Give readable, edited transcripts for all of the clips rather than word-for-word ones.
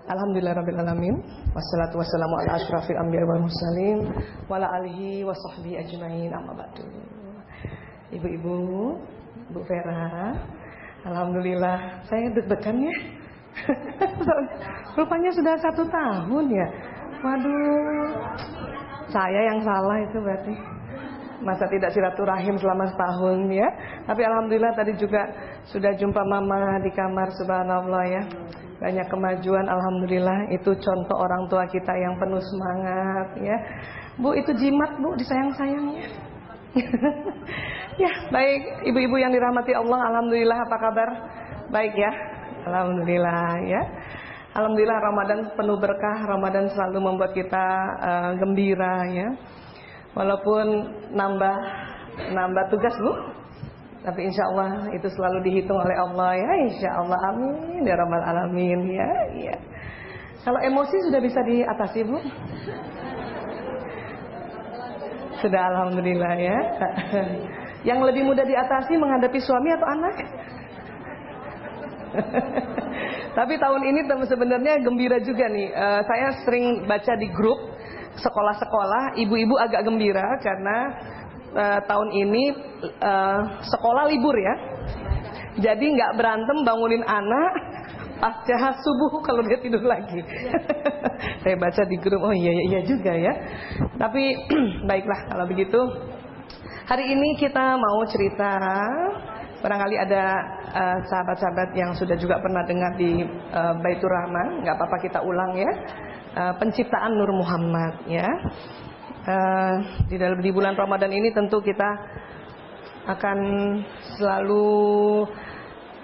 Alhamdulillahirabbil alamin. Wassalatu wassalamu ala asyrafil anbiya'i wal mursalin wa ala alihi wa sahbihi ajmain. Amma ba'du. Ibu-ibu, Bu Vera, alhamdulillah saya deg-degan ya. Rupanya sudah 1 tahun ya. Waduh, saya yang salah itu berarti. Masa tidak silaturahim selama setahun ya. Tapi alhamdulillah tadi juga sudah jumpa mama di kamar, subhanallah ya. Banyak kemajuan, alhamdulillah. Itu contoh orang tua kita yang penuh semangat ya. Bu, itu jimat Bu, disayang-sayangnya. Ya, baik ibu-ibu yang dirahmati Allah, alhamdulillah, apa kabar? Baik ya, alhamdulillah ya. Alhamdulillah Ramadan penuh berkah, Ramadan selalu membuat kita gembira ya. Walaupun nambah tugas Bu, tapi insya Allah itu selalu dihitung oleh Allah ya, insya Allah, amin ya rabbal alamin ya. Ya. Kalau emosi sudah bisa diatasi Bu? Sudah, alhamdulillah ya. Yang lebih mudah diatasi menghadapi suami atau anak? Tapi tahun ini sebenarnya gembira juga nih. Saya sering baca di grup sekolah-sekolah, ibu-ibu agak gembira karena tahun ini sekolah libur ya. Jadi nggak berantem bangunin anak pasca subuh kalau dia tidur lagi. Saya baca di grup, oh iya juga ya. Tapi baiklah kalau begitu. Hari ini kita mau cerita. Barangkali ada sahabat-sahabat yang sudah juga pernah dengar di Baitur Rahman. Nggak apa-apa kita ulang ya. Penciptaan Nur Muhammad ya. Di bulan Ramadan ini tentu kita akan selalu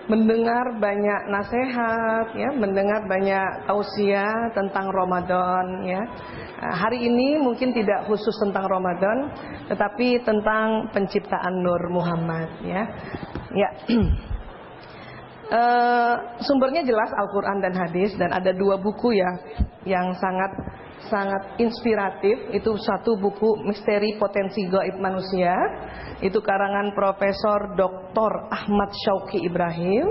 mendengar banyak nasihat ya, mendengar banyak tausiah tentang Ramadan ya. Hari ini mungkin tidak khusus tentang Ramadan, tetapi tentang penciptaan Nur Muhammad ya. Ya. Sumbernya jelas Al-Quran dan hadis, dan ada 2 buku ya yang sangat inspiratif. Itu satu buku Misteri Potensi Gaib Manusia, itu karangan Profesor Dr. Ahmad Syauqi Ibrahim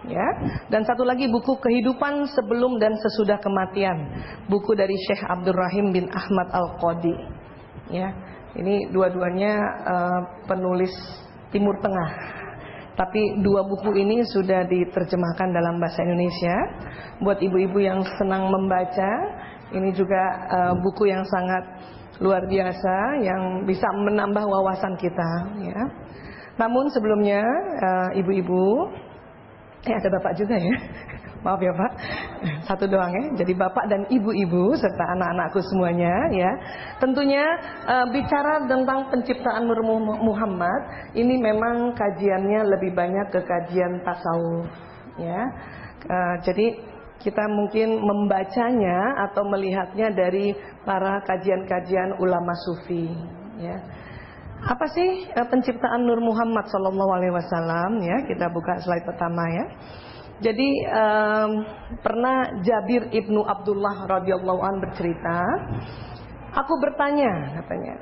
ya. Dan satu lagi buku Kehidupan Sebelum dan Sesudah Kematian, buku dari Syekh Abdurrahim bin Ahmad Al-Qadi ya. Ini dua-duanya penulis Timur Tengah. Tapi 2 buku ini sudah diterjemahkan dalam bahasa Indonesia. Buat ibu-ibu yang senang membaca, ini juga buku yang sangat luar biasa, yang bisa menambah wawasan kita ya. Namun sebelumnya ibu-ibu, ada bapak juga ya. Maaf ya Pak, satu doang ya. Jadi bapak dan ibu-ibu serta anak-anakku semuanya ya. Tentunya bicara tentang penciptaan Nur Muhammad, ini memang kajiannya lebih banyak ke kajian tasawuf ya. Jadi kita mungkin membacanya atau melihatnya dari para kajian-kajian ulama sufi ya. Apa sih penciptaan Nur Muhammad sallallahu alaihi wasallam ya? Kita buka slide pertama ya. Jadi pernah Jabir ibnu Abdullah radhiyallahu an bercerita, aku bertanya katanya,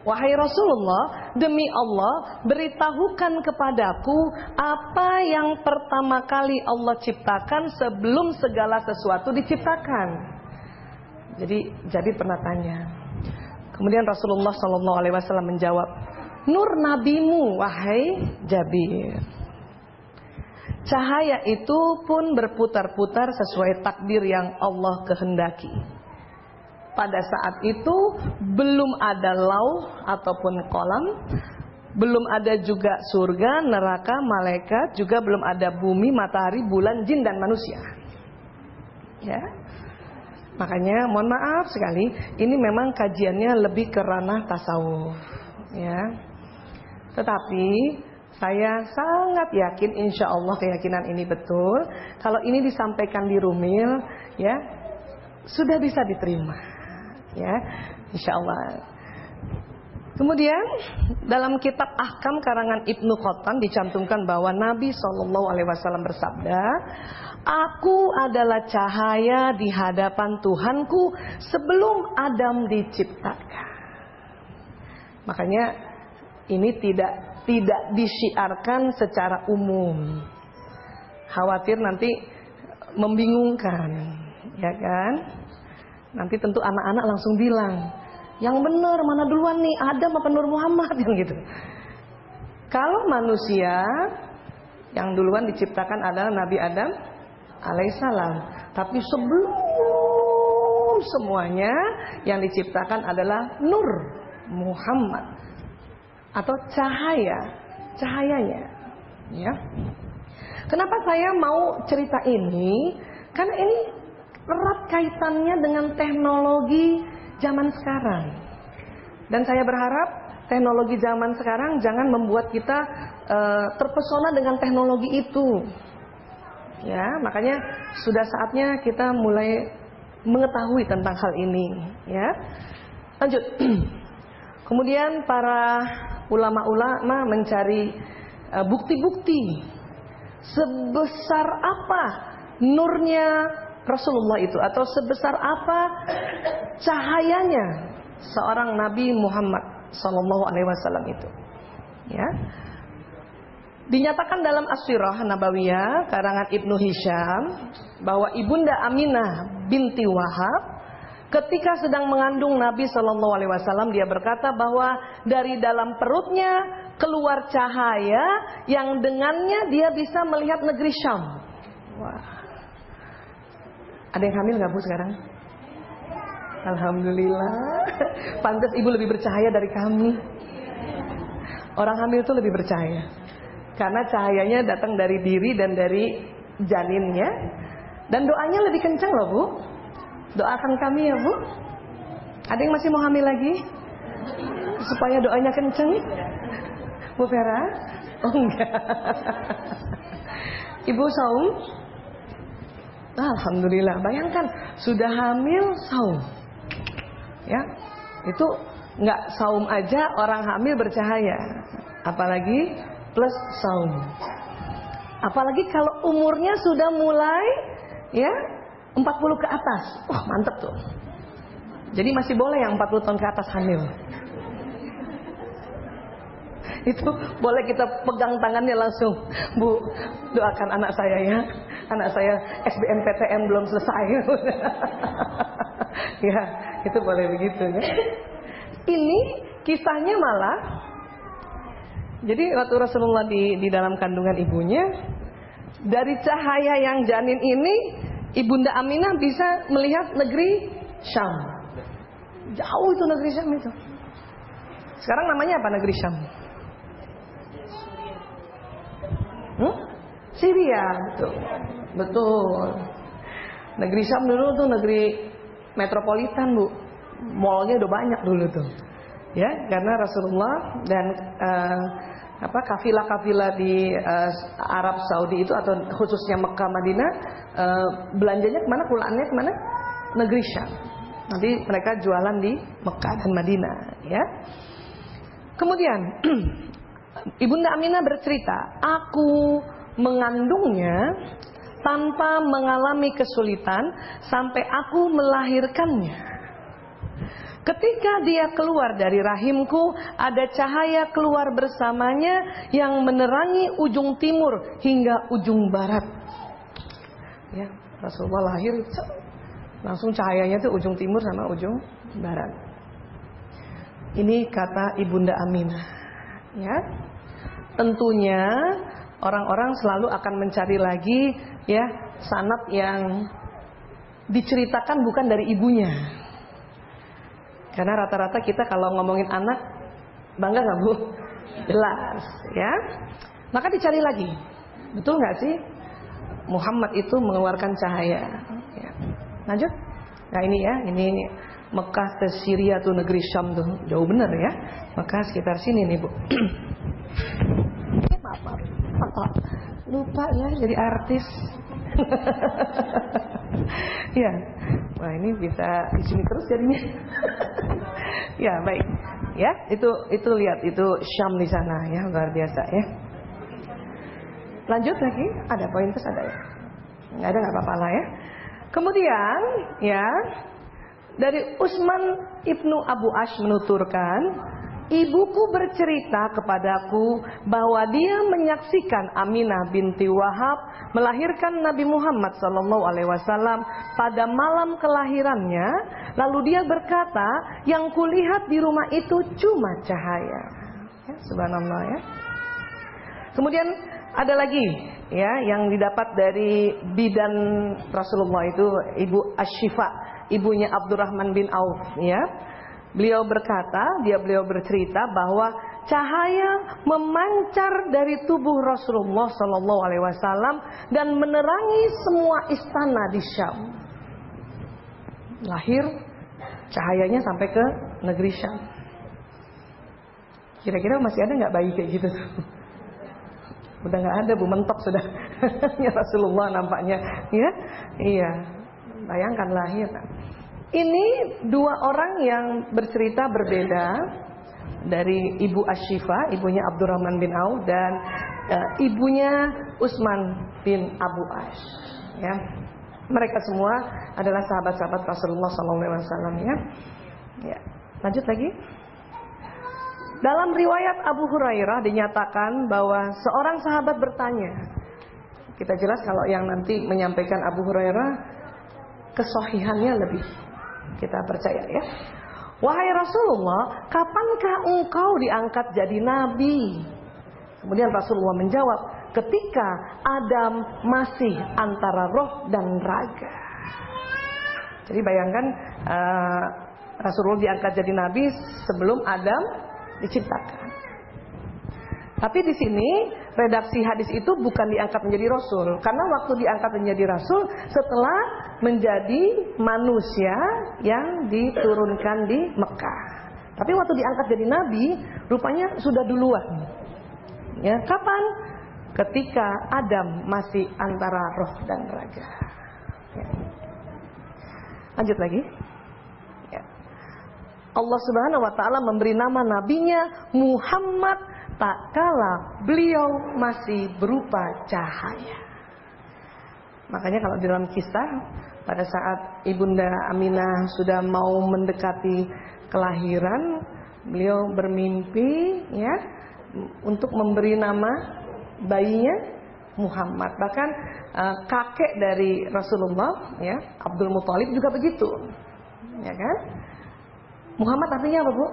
wahai Rasulullah, demi Allah beritahukan kepadaku apa yang pertama kali Allah ciptakan sebelum segala sesuatu diciptakan. Jadi Jabir pernah tanya. Kemudian Rasulullah SAW menjawab, nur nabimu wahai Jabir. Cahaya itu pun berputar-putar sesuai takdir yang Allah kehendaki. Pada saat itu belum ada lauh ataupun kolam, belum ada juga surga, neraka, malaikat, juga belum ada bumi, matahari, bulan, jin dan manusia. Ya. Makanya mohon maaf sekali, ini memang kajiannya lebih ke ranah tasawuf ya. Tetapi saya sangat yakin, insya Allah keyakinan ini betul. Kalau ini disampaikan di Rumil ya, sudah bisa diterima ya, insya Allah. Kemudian dalam kitab Ahkam karangan Ibnu Qattan dicantumkan bahwa Nabi SAW bersabda, aku adalah cahaya di hadapan Tuhanku sebelum Adam diciptakan. Makanya ini tidak disiarkan secara umum. Khawatir nanti membingungkan ya kan? Nanti tentu anak-anak langsung bilang, yang benar mana duluan nih, Adam apa Nur Muhammad, yang gitu. Kalau manusia, yang duluan diciptakan adalah Nabi Adam alaihissalam. Tapi sebelum semuanya, yang diciptakan adalah Nur Muhammad atau cahayanya. Ya. Kenapa saya mau cerita ini? Karena ini erat kaitannya dengan teknologi zaman sekarang. Dan saya berharap teknologi zaman sekarang jangan membuat kita terpesona dengan teknologi itu. Ya, makanya sudah saatnya kita mulai mengetahui tentang hal ini, ya. Lanjut. Kemudian para ulama-ulama mencari bukti-bukti sebesar apa nurnya Rasulullah itu, atau sebesar apa cahayanya seorang Nabi Muhammad sallallahu alaihi wasallam itu. Ya. Dinyatakan dalam As-Sirah Nabawiyah karangan Ibnu Hisham bahwa Ibunda Aminah binti Wahab ketika sedang mengandung Nabi sallallahu alaihi wasallam, dia berkata bahwa dari dalam perutnya keluar cahaya yang dengannya dia bisa melihat negeri Syam. Wah. Ada yang hamil nggak Bu sekarang? Alhamdulillah. Pantas Ibu lebih bercahaya dari kami. Orang hamil itu lebih bercahaya karena cahayanya datang dari diri dan dari janinnya. Dan doanya lebih kencang loh Bu. Doakan kami ya Bu. Ada yang masih mau hamil lagi? Supaya doanya kencang, Bu Vera? Oh enggak. Ibu saum? Alhamdulillah. Bayangkan sudah hamil saum. Ya, itu nggak saum aja orang hamil bercahaya, apalagi plus saum. Apalagi kalau umurnya sudah mulai ya 40 ke atas. Wah, mantep tuh. Jadi masih boleh yang 40 tahun ke atas hamil. Itu boleh kita pegang tangannya langsung, Bu, doakan anak saya ya. Anak saya SBMPTN belum selesai. Ya, itu boleh begitu ya. Ini kisahnya malah, jadi waktu Rasulullah di dalam kandungan ibunya, dari cahaya yang janin ini, Ibunda Aminah bisa melihat negeri Syam. Jauh itu negeri Syam itu. Sekarang namanya apa negeri Syam? Syria, betul. Betul. Negeri Syam dulu tuh negeri metropolitan Bu. Mallnya udah banyak dulu tuh. Ya, karena Rasulullah dan kafilah-kafilah di Arab Saudi itu, atau khususnya Mekah Madinah, belanjanya kemana? Pulaannya kemana? Negeri Syam. Nanti mereka jualan di Mekah dan Madinah, ya. Kemudian Ibunda Aminah bercerita, aku mengandungnya tanpa mengalami kesulitan sampai aku melahirkannya. Ketika dia keluar dari rahimku, ada cahaya keluar bersamanya yang menerangi ujung timur hingga ujung barat. Ya, Rasulullah lahir langsung cahayanya itu ujung timur sama ujung barat. Ini kata Ibunda Aminah. Ya, tentunya orang-orang selalu akan mencari lagi ya sanad yang diceritakan bukan dari ibunya. Karena rata-rata kita kalau ngomongin anak, bangga nggak Bu? Jelas, ya. Maka dicari lagi, betul nggak sih Muhammad itu mengeluarkan cahaya? Ya. Lanjut. Nah ini ya, ini Mekah ke Syria tuh negeri Syam tuh, jauh bener ya. Mekah sekitar sini nih Bu. Maaf. Lupa ya jadi artis. Ya, wah ini bisa di sini terus jadinya. Ya baik, ya itu lihat itu Syam di sana ya, luar biasa ya. Lanjut lagi, ada poin terus ada ya? Nggak ada, nggak apa-apa lah ya. Kemudian ya dari Utsman ibnu Abu Ash menuturkan ibuku bercerita kepadaku bahwa dia menyaksikan Aminah binti Wahab melahirkan Nabi Muhammad SAW pada malam kelahirannya. Lalu dia berkata, yang kulihat di rumah itu cuma cahaya. Ya, subhanallah ya. Kemudian ada lagi ya yang didapat dari bidan Rasulullah itu Ibu Asy-Syifa, ibunya Abdurrahman bin Auf ya. Beliau bercerita bahwa cahaya memancar dari tubuh Rasulullah SAW dan menerangi semua istana di Syam. Lahir cahayanya sampai ke negeri Syam. Kira-kira masih ada nggak bayi kayak gitu? Udah nggak ada, Bu, mentok sudah. Ya Rasulullah nampaknya, ya, iya. Bayangkan lahir. Ini dua orang yang bercerita berbeda dari Ibu Asy-Syifa, ibunya Abdurrahman bin Auf, dan ibunya Utsman bin Abu Ash. Ya, mereka semua adalah sahabat-sahabat Rasulullah SAW. Ya, lanjut lagi. Dalam riwayat Abu Hurairah dinyatakan bahwa seorang sahabat bertanya. Kita jelas kalau yang nanti menyampaikan Abu Hurairah kesohihannya lebih kita percaya ya. Wahai Rasulullah, kapankah engkau diangkat jadi nabi? Kemudian Rasulullah menjawab, ketika Adam masih antara roh dan raga. Jadi bayangkan Rasulullah diangkat jadi nabi sebelum Adam diciptakan. Tapi di sini redaksi hadis itu bukan diangkat menjadi rasul, karena waktu diangkat menjadi rasul setelah menjadi manusia yang diturunkan di Mekah. Tapi waktu diangkat jadi nabi, rupanya sudah duluan. Ya, kapan? Ketika Adam masih antara roh dan raga. Ya. Lanjut lagi. Allah Subhanahu wa taala memberi nama nabinya Muhammad tak kala beliau masih berupa cahaya. Makanya kalau dalam kisah pada saat Ibunda Aminah sudah mau mendekati kelahiran, beliau bermimpi ya untuk memberi nama bayinya Muhammad. Bahkan kakek dari Rasulullah ya, Abdul Muthalib juga begitu. Ya kan? Muhammad artinya apa, Bu?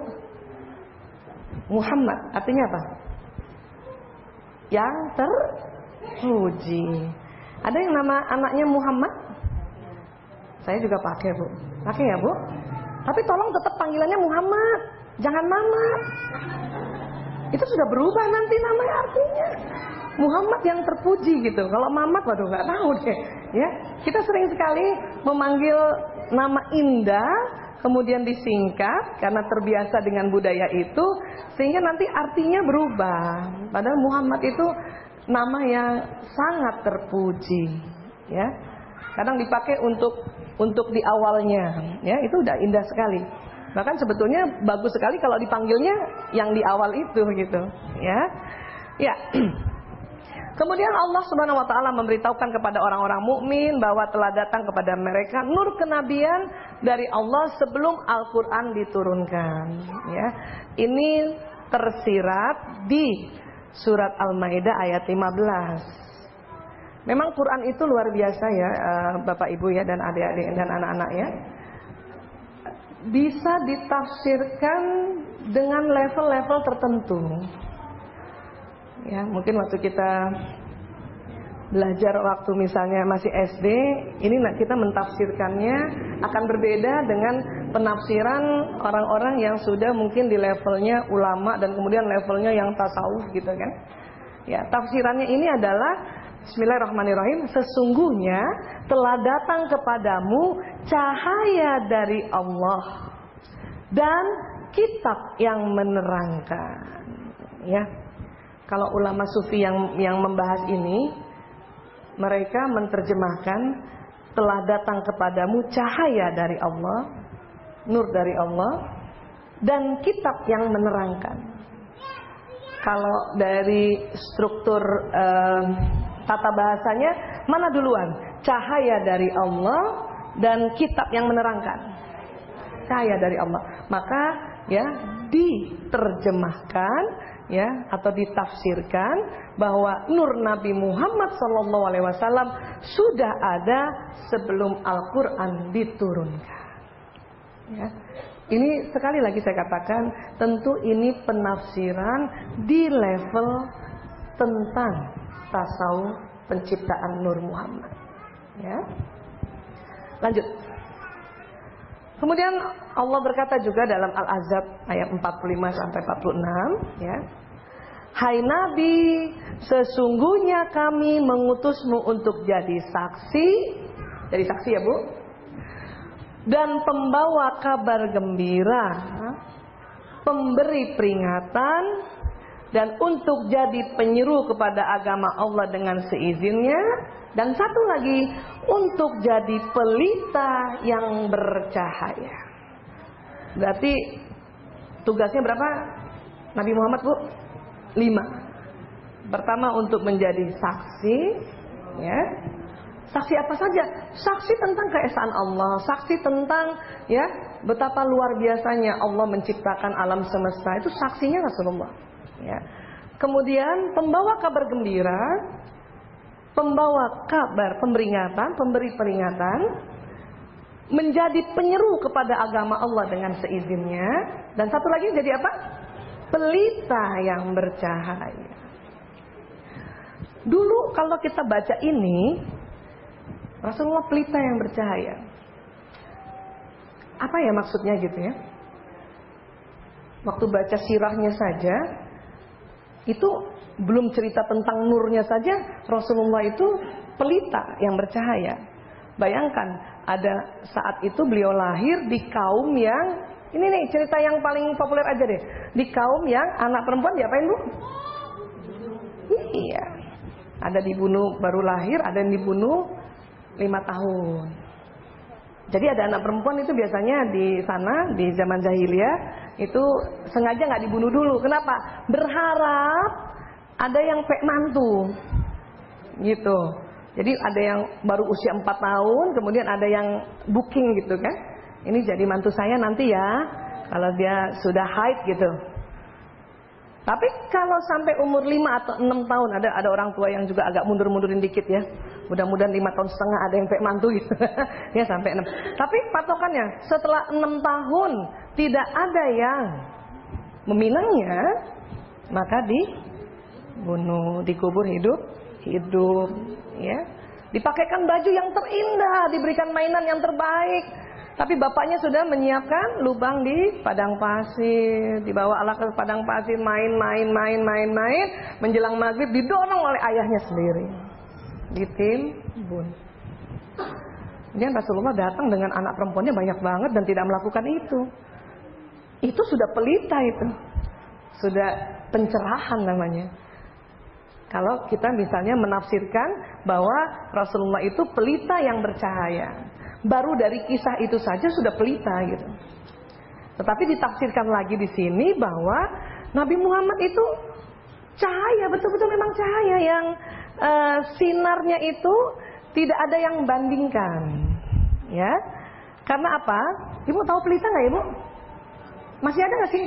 Muhammad artinya apa? Yang terpuji. Ada yang nama anaknya Muhammad? Saya juga pakai, Bu. Pakai ya, Bu? Tapi tolong tetap panggilannya Muhammad, jangan Mama. Itu sudah berubah nanti namanya artinya. Muhammad yang terpuji gitu. Kalau Mamat waduh nggak tahu deh. Ya, kita sering sekali memanggil nama indah kemudian disingkat karena terbiasa dengan budaya itu, sehingga nanti artinya berubah. Padahal Muhammad itu nama yang sangat terpuji, ya. Kadang dipakai untuk di awalnya, ya, itu udah indah sekali. Bahkan sebetulnya bagus sekali kalau dipanggilnya yang di awal itu gitu, ya. Ya. Kemudian Allah Subhanahu wa taala memberitahukan kepada orang-orang mukmin bahwa telah datang kepada mereka nur kenabian dari Allah sebelum Al-Qur'an diturunkan, ya. Ini tersirat di surat Al-Maidah ayat 15. Memang Quran itu luar biasa ya, Bapak Ibu ya, dan adik-adik dan anak-anak ya. Bisa ditafsirkan dengan level-level tertentu. Ya, mungkin waktu kita belajar waktu misalnya masih SD, ini kita mentafsirkannya akan berbeda dengan penafsiran orang-orang yang sudah mungkin di levelnya ulama dan kemudian levelnya yang tasawuf gitu kan. Ya, tafsirannya ini adalah Bismillahirrahmanirrahim, sesungguhnya telah datang kepadamu cahaya dari Allah dan kitab yang menerangkan. Ya. Kalau ulama sufi yang membahas ini, mereka menerjemahkan telah datang kepadamu cahaya dari Allah, nur dari Allah, dan kitab yang menerangkan. Kalau dari struktur tata bahasanya, mana duluan? Cahaya dari Allah dan kitab yang menerangkan. Cahaya dari Allah. Maka ya diterjemahkan ya atau ditafsirkan bahwa nur Nabi Muhammad SAW sudah ada sebelum Al-Quran diturunkan. Ya. Ini sekali lagi saya katakan, tentu ini penafsiran di level tentang tasawuf penciptaan Nur Muhammad. Ya. Lanjut. Kemudian Allah berkata juga dalam Al-Ahzab ayat 45 sampai 46, ya. Hai Nabi, sesungguhnya kami mengutusmu untuk jadi saksi. Jadi saksi ya, Bu. Dan pembawa kabar gembira, pemberi peringatan, dan untuk jadi penyeru kepada agama Allah dengan seizinnya. Dan satu lagi, untuk jadi pelita yang bercahaya. Berarti tugasnya berapa Nabi Muhammad, Bu? 5. Pertama untuk menjadi saksi, ya. Saksi apa saja? Saksi tentang keesaan Allah, saksi tentang ya betapa luar biasanya Allah menciptakan alam semesta. Itu saksinya Rasulullah. Ya. Kemudian pembawa kabar gembira, pembawa kabar peringatan, pemberi peringatan, menjadi penyeru kepada agama Allah dengan seizinnya, dan satu lagi jadi apa? Pelita yang bercahaya. Dulu kalau kita baca ini, Rasulullah pelita yang bercahaya. Apa ya maksudnya gitu ya? Waktu baca sirahnya saja, itu belum cerita tentang nurnya saja, Rasulullah itu pelita yang bercahaya. Bayangkan, ada saat itu beliau lahir di kaum yang, ini nih cerita yang paling populer aja deh, di kaum yang anak perempuan diapain, Bu? Iya, ada dibunuh baru lahir, ada yang dibunuh 5 tahun. Jadi ada anak perempuan itu biasanya di sana di zaman jahiliyah itu sengaja nggak dibunuh dulu. Kenapa? Berharap ada yang pek mantu, gitu. Jadi ada yang baru usia 4 tahun, kemudian ada yang booking gitu kan. Ini jadi mantu saya nanti ya, kalau dia sudah haid gitu. Tapi kalau sampai umur 5 atau 6 tahun, ada orang tua yang juga agak mundur-mundurin dikit ya. Mudah-mudahan 5 tahun setengah ada yang pek mantu gitu. Ya sampai 6. Tapi patokannya setelah 6 tahun tidak ada yang meminangnya, maka dibunuh, dikubur hidup, ya. Dipakaikan baju yang terindah, diberikan mainan yang terbaik. Tapi bapaknya sudah menyiapkan lubang di padang pasir, dibawa Allah ke padang pasir, main. Menjelang maghrib didorong oleh ayahnya sendiri, ditimbun. Kemudian Rasulullah datang dengan anak perempuannya banyak banget dan tidak melakukan itu. Itu sudah pelita itu, sudah pencerahan namanya. Kalau kita misalnya menafsirkan bahwa Rasulullah itu pelita yang bercahaya, baru dari kisah itu saja sudah pelita gitu. Tetapi ditafsirkan lagi di sini bahwa Nabi Muhammad itu cahaya, betul-betul memang cahaya yang sinarnya itu tidak ada yang membandingkan, ya. Karena apa? Ibu tahu pelita nggak, Ibu? Masih ada nggak sih?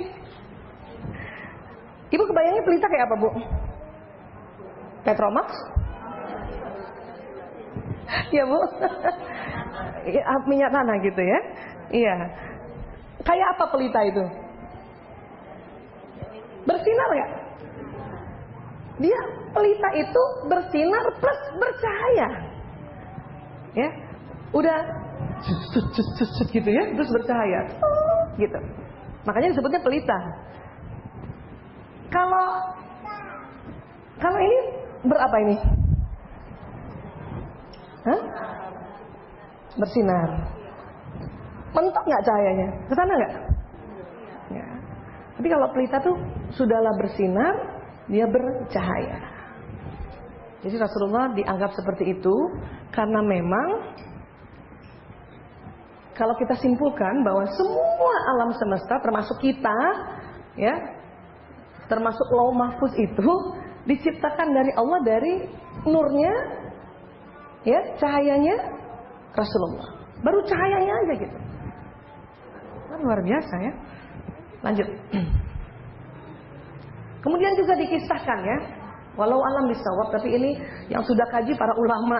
Ibu kebayangnya pelita kayak apa, Bu? Petromax? Ya, Bu. Minyak tanah gitu ya. Iya. Kayak apa pelita itu? Bersinar nggak? Dia pelita itu bersinar plus bercahaya. Ya. Udah gitu ya, terus bercahaya. Gitu. Makanya disebutnya pelita. Kalau ini berapa ini? Hah? Bersinar. Mentok nggak cahayanya? Kesana nggak? Ya. Tapi kalau pelita tuh sudahlah bersinar, dia bercahaya. Jadi Rasulullah dianggap seperti itu karena memang kalau kita simpulkan bahwa semua alam semesta termasuk kita, ya, termasuk Lauh Mahfuz itu diciptakan dari Allah, dari nurnya, ya, cahayanya Rasulullah. Baru cahayanya aja gitu. Kan luar biasa ya. Lanjut. Kemudian juga dikisahkan ya, walau alam bisawab, tapi ini yang sudah kaji para ulama.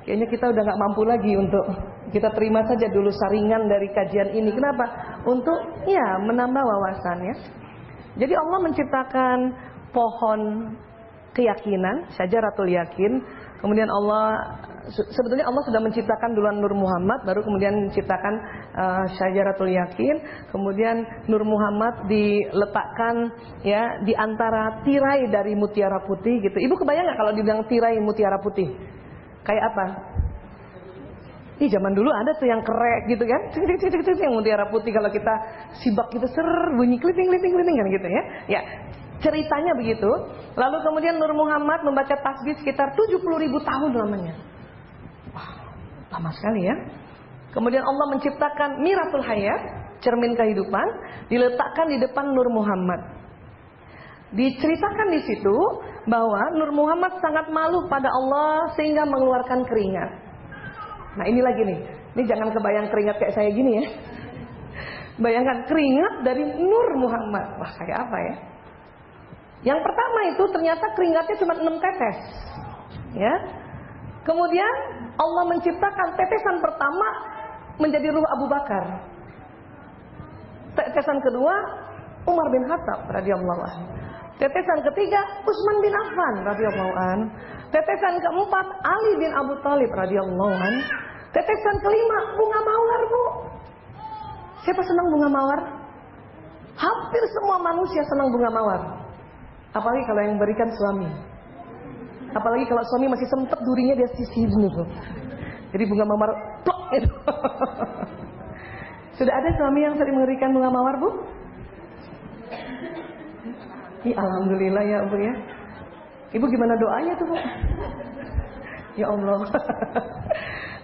Kayaknya kita udah gak mampu lagi untuk kita terima saja dulu saringan dari kajian ini. Kenapa? Untuk ya menambah wawasan ya. Jadi Allah menciptakan pohon keyakinan, syajaratul yakin. Kemudian sebetulnya Allah sudah menciptakan duluan Nur Muhammad, baru kemudian menciptakan syajaratul yakin. Kemudian Nur Muhammad diletakkan ya di antara tirai dari mutiara putih gitu. Ibu kebayang nggak kalau dibilang tirai mutiara putih? Kayak apa? Ih, zaman dulu ada tuh yang kerek gitu kan, yang mutiara putih, kalau kita sibak gitu bunyi kliting kan gitu ya. Ya, ceritanya begitu. Lalu kemudian Nur Muhammad membaca tasbih sekitar 70.000 tahun lamanya. Wah, lama sekali ya. Kemudian Allah menciptakan Miratul Hayat, cermin kehidupan, diletakkan di depan Nur Muhammad. Diceritakan di situ bahwa Nur Muhammad sangat malu pada Allah sehingga mengeluarkan keringat. Nah ini lagi nih, ini jangan kebayang keringat kayak saya gini ya. Bayangkan keringat dari Nur Muhammad. Wah, kayak apa ya? Yang pertama itu ternyata keringatnya cuma 6 tetes. Ya. Kemudian Allah menciptakan tetesan pertama menjadi ruh Abu Bakar. Tetesan kedua Umar bin Khattab radhiyallahu anhu. Tetesan ketiga Utsman bin Affan radhiyallahu anhu. Tetesan keempat Ali bin Abu Thalib radhiyallahu anhu. Tetesan kelima bunga mawar, Bu. Siapa senang bunga mawar? Hampir semua manusia senang bunga mawar. Apalagi kalau yang berikan suami. Apalagi kalau suami masih sempet durinya dia sisir gitu. Jadi bunga mawar plok gitu. Sudah ada suami yang sering memberikan bunga mawar, Bu? Alhamdulillah ya, Bu ya. Ibu gimana doanya tuh, Bu? Ya Allah.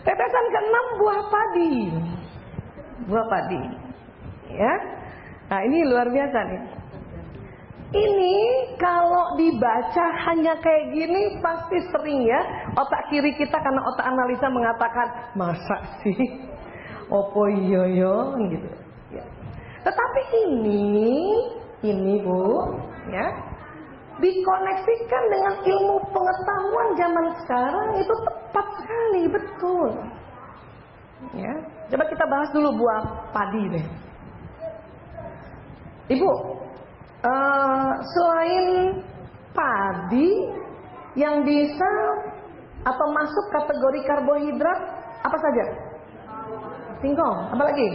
Tetesan ke-6 buah padi. Buah padi. Ya. Nah, ini luar biasa nih. Ini kalau dibaca hanya kayak gini pasti sering ya. Otak kiri kita karena otak analisa mengatakan, masa sih? Opo iya gitu. Ya. Tetapi ini Bu, ya. Dikoneksikan dengan ilmu pengetahuan zaman sekarang itu tepat sekali, betul. Ya, coba kita bahas dulu buah padi deh. Ibu, selain padi yang bisa atau masuk kategori karbohidrat apa saja? Singkong, apa lagi?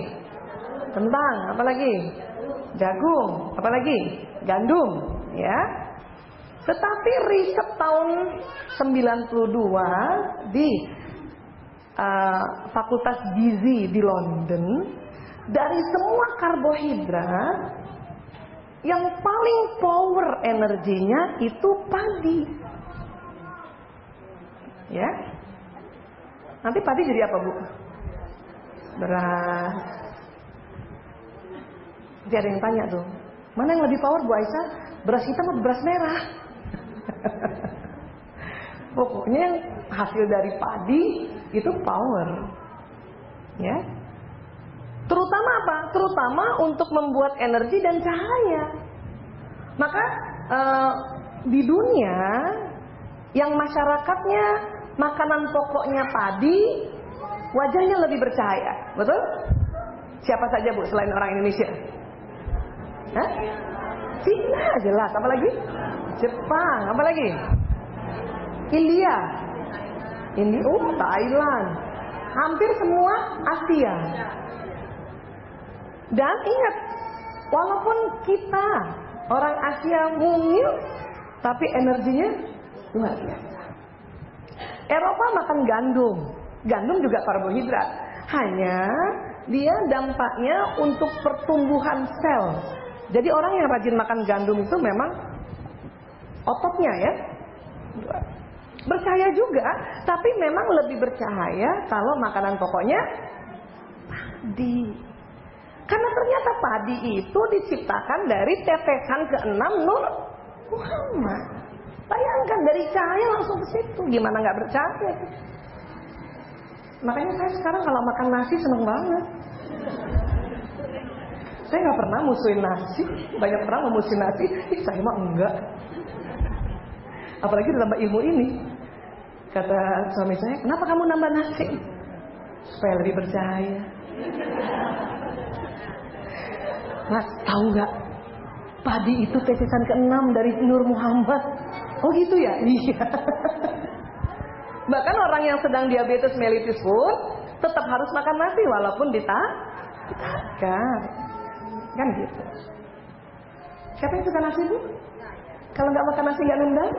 Kentang, apa lagi? Jagung, apa lagi? Gandum, ya. Tetapi riset tahun 92 di Fakultas Gizi di London, dari semua karbohidrat yang paling power energinya itu padi. Ya. Nanti padi jadi apa, Bu? Beras. Jadi ada yang tanya tuh, mana yang lebih power, Bu Aisyah? Beras hitam atau beras merah? Pokoknya hasil dari padi itu power. Ya. Terutama apa? Terutama untuk membuat energi dan cahaya. Maka di dunia yang masyarakatnya makanan pokoknya padi, wajahnya lebih bercahaya. Betul? Siapa saja, Bu, selain orang Indonesia? Hah? Cina jelas, apa lagi? Jepang, apa lagi? India, Thailand, hampir semua Asia. Dan ingat, walaupun kita orang Asia mungil, tapi energinya luar biasa. Eropa makan gandum juga karbohidrat. Hanya dia dampaknya untuk pertumbuhan sel. Jadi orang yang rajin makan gandum itu memang ototnya ya bercahaya juga, tapi memang lebih bercahaya kalau makanan pokoknya padi. Karena ternyata padi itu diciptakan dari tetesan ke-6 Nur Muhammad. Bayangkan dari cahaya langsung ke situ, gimana nggak bercahaya? Makanya saya sekarang kalau makan nasi seneng banget. Saya nggak pernah musuhin nasi. Banyak orang memusuhin nasi. Saya mah enggak. Apalagi ditambah ilmu ini. Kata suami saya, kenapa kamu nambah nasi? Supaya lebih percaya. Mas, tahu nggak? Padi itu tesisan ke-6 dari Nur Muhammad. Oh gitu ya? Iya. Bahkan orang yang sedang diabetes mellitus pun tetap harus makan nasi walaupun ditakar. Kan gitu. Siapa yang suka nasi, Bu? Kalau nggak makan nasi nggak nendang?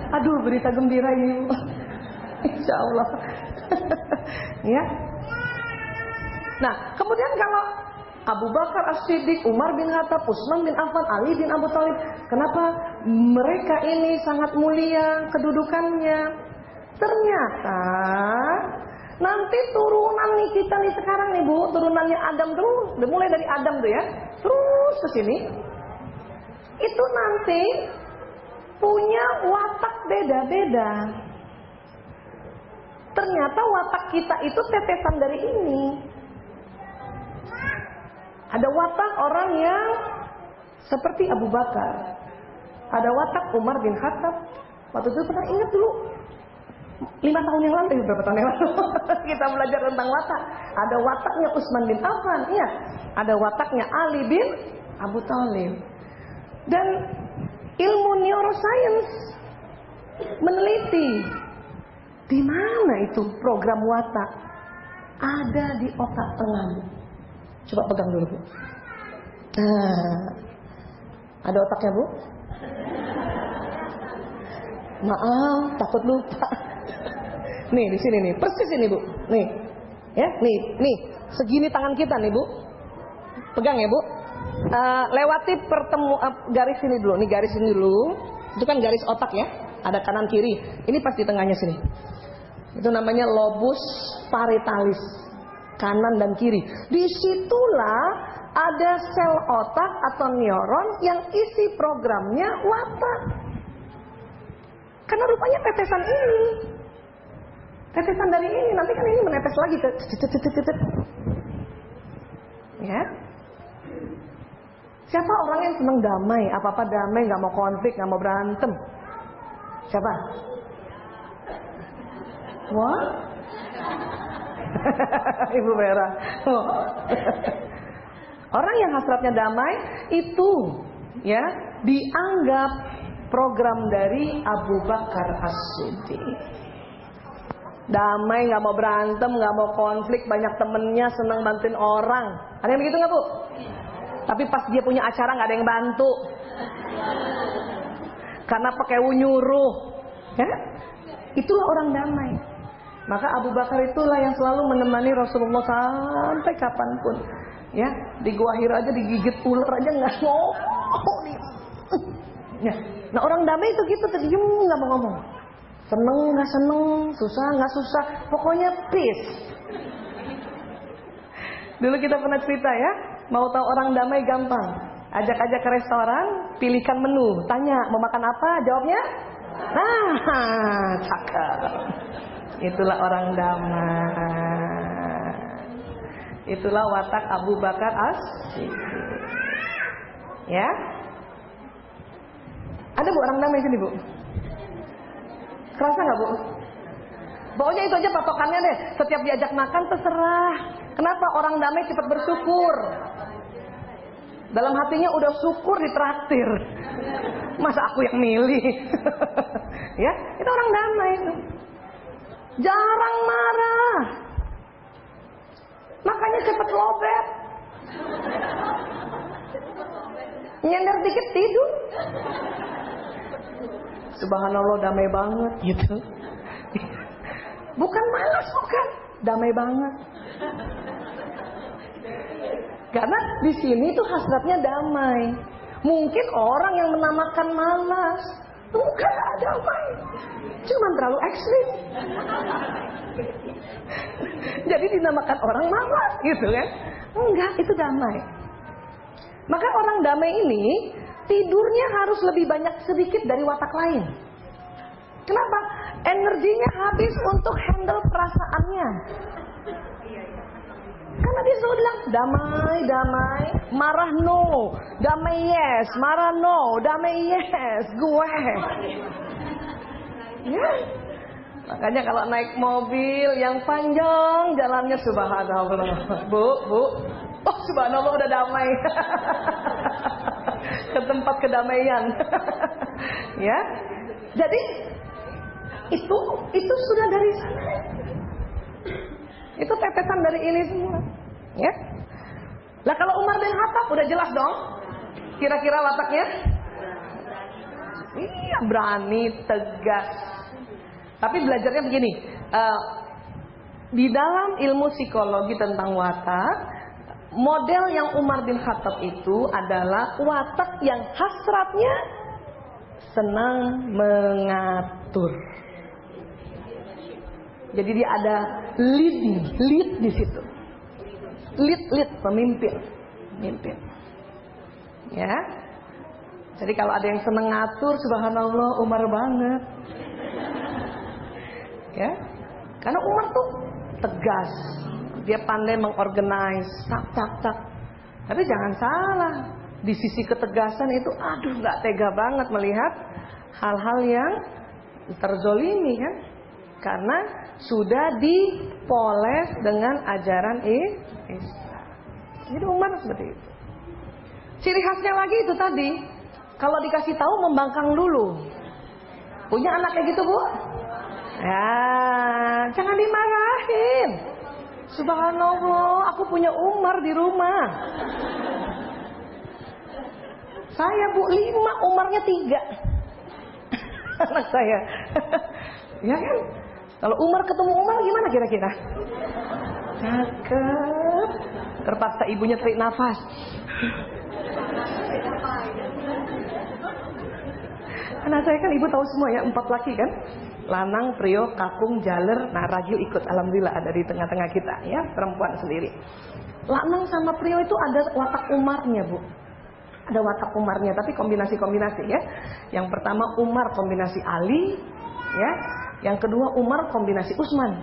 Aduh, berita gembira ini. Insya Allah. Ya. Nah, kemudian kalau Abu Bakar As-Siddiq, Umar bin Khattab, Utsman bin Affan, Ali bin Abu Thalib, kenapa mereka ini sangat mulia kedudukannya? Ternyata nanti turunan nih kita nih sekarang nih, Bu, turunannya Adam terus, mulai dari Adam tuh ya, terus ke sini. Itu nanti punya watak beda-beda. Ternyata watak kita itu tetesan dari ini. Ada watak orang yang seperti Abu Bakar. Ada watak Umar bin Khattab. Waktu itu pernah ingat dulu 5 tahun yang lalu, berapa tahun yang lalu kita belajar tentang watak. Ada wataknya Utsman bin Affan, iya. Ada wataknya Ali bin Abu Thalib. Dan ilmu neuroscience meneliti di mana itu program watak. Ada di otak tengah. Coba pegang dulu, Bu. Ada otaknya, Bu? Maaf, takut lupa. Nih di sini nih, persis ini, Bu. Nih, ya, nih, segini tangan kita nih, Bu. Pegang ya, Bu. Lewati garis ini dulu. Nih garis ini dulu. Itu kan garis otak ya. Ada kanan kiri. Ini pas di tengahnya sini. Itu namanya lobus parietalis. Kanan dan kiri. Disitulah ada sel otak atau neuron yang isi programnya watak. Karena rupanya tetesan ini. Tetesan dari ini, nanti kan ini menetes lagi ke ya. Siapa orang yang senang damai, apa-apa damai, nggak mau konflik, nggak mau berantem? Siapa? Wah, Ibu Vera. Orang yang hasratnya damai itu, ya, dianggap program dari Abu Bakar As-Siddiq. Damai, nggak mau berantem, nggak mau konflik, banyak temennya, senang bantuin orang. Ada yang begitu nggak, Bu? Tapi pas dia punya acara nggak ada yang bantu, karena pakai nyuruh, ya? Itulah orang damai. Maka Abu Bakar itulah yang selalu menemani Rasulullah sampai kapanpun, ya. Di Gua Hira aja digigit ular aja nggak mau. Ya. Nah orang damai itu gitu, terdiam nggak mau ngomong. Seneng nggak seneng, susah nggak susah, pokoknya peace. Dulu kita pernah cerita ya, mau tahu orang damai gampang. Ajak-ajak ke restoran, pilihkan menu, tanya mau makan apa, jawabnya, nah, cakep. Itulah orang damai. Itulah watak Abu Bakar As-Siddiq. Ya, ada Bu orang damai sini, Bu? Kerasa nggak, Bu? Pokoknya itu aja patokannya deh. Setiap diajak makan terserah. Kenapa? Orang damai cepat bersyukur. Dalam hatinya udah syukur ditraktir. Masa aku yang milih? Ya, itu orang damai itu. Jarang marah. Makanya cepat lobet. Nyender dikit tidur. Subhanallah damai banget gitu. Bukan malas, bukan, damai banget. Karena di sini tuh hasratnya damai. Mungkin orang yang menamakan malas, bukan damai, cuman terlalu ekstrim. Jadi dinamakan orang malas gitu kan? Enggak, itu damai. Maka orang damai ini tidurnya harus lebih banyak sedikit dari watak lain. Kenapa? Energinya habis untuk handle perasaannya. Karena dia selalu bilang damai, damai, marah no, damai yes, marah no, damai yes, gue. Ya. Makanya kalau naik mobil yang panjang jalannya subhanallah. Bu, oh subhanallah udah damai. Ke tempat kedamaian. Ya. Jadi itu sudah dari sana. Itu tetesan dari ini semua. Ya. Lah kalau Umar bin Khattab udah jelas dong. Kira-kira wataknya? Iya, berani, tegas. Tapi belajarnya begini, di dalam ilmu psikologi tentang watak, model yang Umar bin Khattab itu adalah watak yang hasratnya senang mengatur. Jadi dia ada lead di situ. Lead pemimpin. Ya. Jadi kalau ada yang senang ngatur, subhanallah Umar banget. Ya. Karena Umar tuh tegas. Dia pandai mengorganize, tak. Tapi jangan salah. Di sisi ketegasan itu enggak tega banget melihat hal-hal yang terzolimi kan. Karena sudah dipoles dengan ajaran Islam. Jadi Umar seperti itu. Ciri khasnya lagi itu tadi, kalau dikasih tahu membangkang dulu. Punya anak kayak gitu, Bu? Ya, jangan dimarahin. Subhanallah, aku punya Umar di rumah. Saya Bu 5, Umarnya 3. Anak saya. Ya kan? Kalau Umar ketemu Umar gimana kira-kira? Cakep. Terpaksa ibunya tarik nafas. Anak saya kan ibu tahu semua ya, 4 laki kan? Lanang, Prio, Kakung, Jaler, nah Ragil ikut, alhamdulillah ada di tengah-tengah kita ya, perempuan sendiri. Lanang sama Prio itu ada watak Umarnya, Bu. Ada watak Umarnya, tapi kombinasi-kombinasi ya. Yang pertama Umar kombinasi Ali, ya. Yang kedua Umar kombinasi Utsman.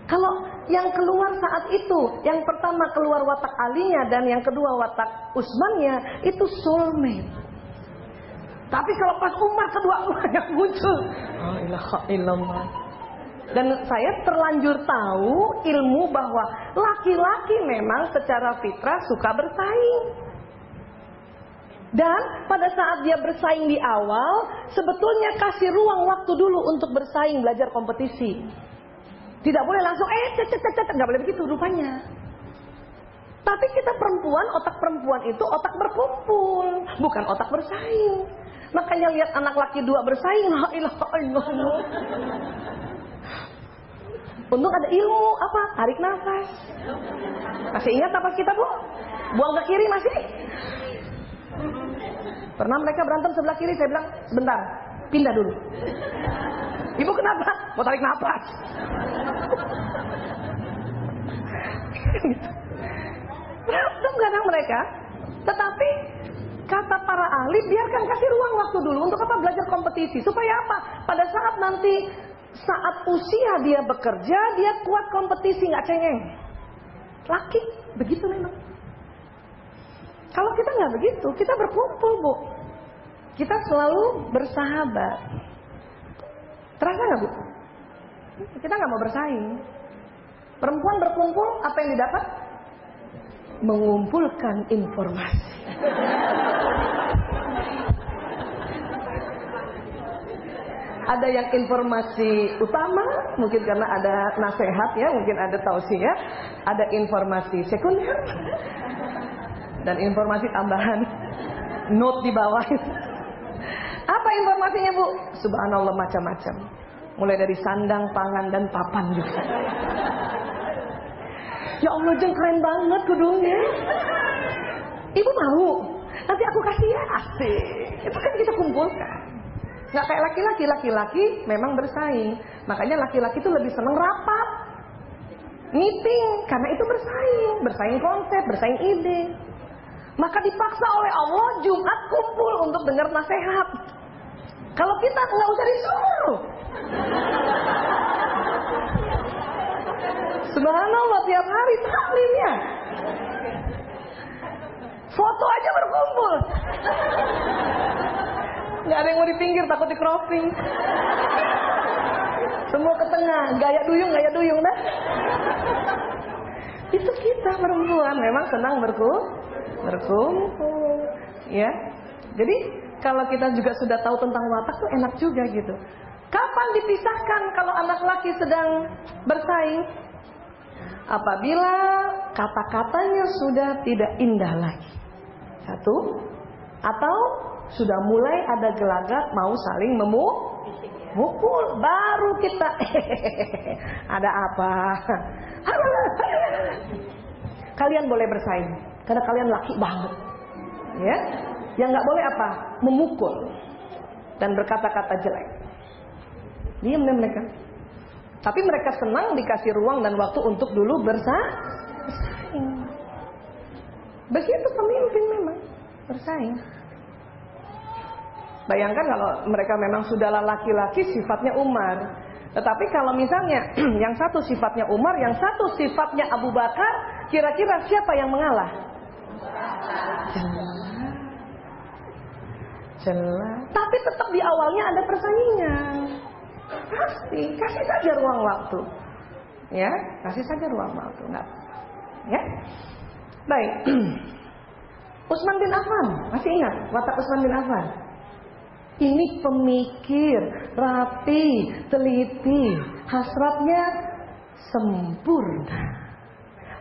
Kalau yang keluar saat itu, yang pertama keluar watak Alinya dan yang kedua watak Utsmannya, itu soulmate. Tapi kalau pas Umar kedua yang muncul, la ilaha illallah. Dan saya terlanjur tahu ilmu bahwa laki-laki memang secara fitrah suka bersaing. Dan pada saat dia bersaing di awal, sebetulnya kasih ruang waktu dulu untuk bersaing, belajar kompetisi. Tidak boleh langsung nggak boleh begitu rupanya. Tapi kita perempuan, otak perempuan itu otak berkumpul, bukan otak bersaing. Makanya lihat anak laki 2 bersaing, la ilaha illallah. Untung ada ilmu apa? Tarik nafas. Masih ingat nafas kita, Bu? Buang ke kiri masih? Pernah mereka berantem sebelah kiri, saya bilang sebentar, pindah dulu. Ibu kenapa? Mau tarik nafas. Berantem kadang mereka, tetapi kata para ahli, biarkan kasih ruang waktu dulu. Untuk apa? Belajar kompetisi. Supaya apa? Pada saat nanti, saat usia dia bekerja, dia kuat kompetisi, nggak cengeng. Laki, begitu memang. Kalau kita nggak begitu, kita berkumpul, Bu. Kita selalu bersahabat. Terasa nggak, Bu? Kita nggak mau bersaing. Perempuan berkumpul, apa yang didapat? Mengumpulkan informasi. Ada yang informasi utama, mungkin karena ada nasihat ya, mungkin ada tausiah, ada informasi sekunder, dan informasi tambahan, note di bawah. Apa informasinya, Bu? Subhanallah, macam-macam. Mulai dari sandang, pangan, dan papan juga. Ya Allah, Jeng, keren banget kudungnya. Ibu mau? Nanti aku kasih ya, asik. Itu kan kita kumpulkan. Nggak kayak laki-laki. Laki-laki memang bersaing. Makanya laki-laki itu lebih seneng rapat, meeting, karena itu bersaing. Bersaing konsep, bersaing ide. Maka dipaksa oleh Allah Jumat kumpul untuk dengar nasihat. Kalau kita nggak usah disuruh. Subhanallah, tiap hari hari taklimnya. Foto aja berkumpul. Nggak ada yang mau di pinggir, takut di cropping. Semua ke tengah, gaya duyung dah. Itu kita perempuan memang senang berkumpul, ya. Jadi kalau kita juga sudah tahu tentang watak tuh enak juga gitu. Kapan dipisahkan kalau anak laki sedang bersaing? Apabila kata-katanya sudah tidak indah lagi. Satu, atau sudah mulai ada gelagat mau saling memukul, baru kita ada apa? Kalian boleh bersaing karena kalian laki banget, ya. Yang nggak boleh apa? Memukul dan berkata-kata jelek. Diam deh mereka. Tapi mereka senang dikasih ruang dan waktu untuk dulu bersaing. Begitu pemimpin memang bersaing. Bayangkan kalau mereka memang sudahlah laki-laki sifatnya Umar. Tetapi kalau misalnya yang satu sifatnya Umar, yang satu sifatnya Abu Bakar, kira-kira siapa yang mengalah? Jelas. Tapi tetap di awalnya ada persaingan. Pasti, kasih saja ruang waktu. Ya, kasih saja ruang waktu, enggak. Ya. Baik. Utsman bin Affan, masih ingat watak Utsman bin Affan? Ini pemikir, rapi, teliti, hasratnya sempurna.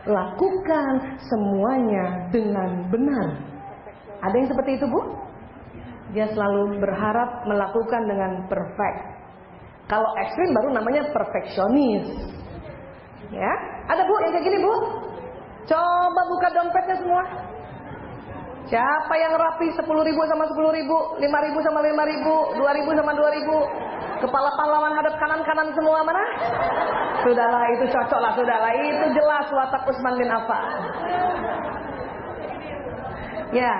Lakukan semuanya dengan benar. Ada yang seperti itu, Bu? Dia selalu berharap melakukan dengan perfect. Kalau ekstrim baru namanya perfeksionis. Ya, ada Bu yang kayak gini, Bu? Coba buka dompetnya semua. Siapa yang rapi 10.000 sama 10.000, 5.000 sama 5.000, 2.000 sama 2.000? Kepala pahlawan hadap kanan-kanan semua mana? Sudahlah, itu cocok lah, sudahlah. Itu jelas watak Utsman bin Affan. Ya,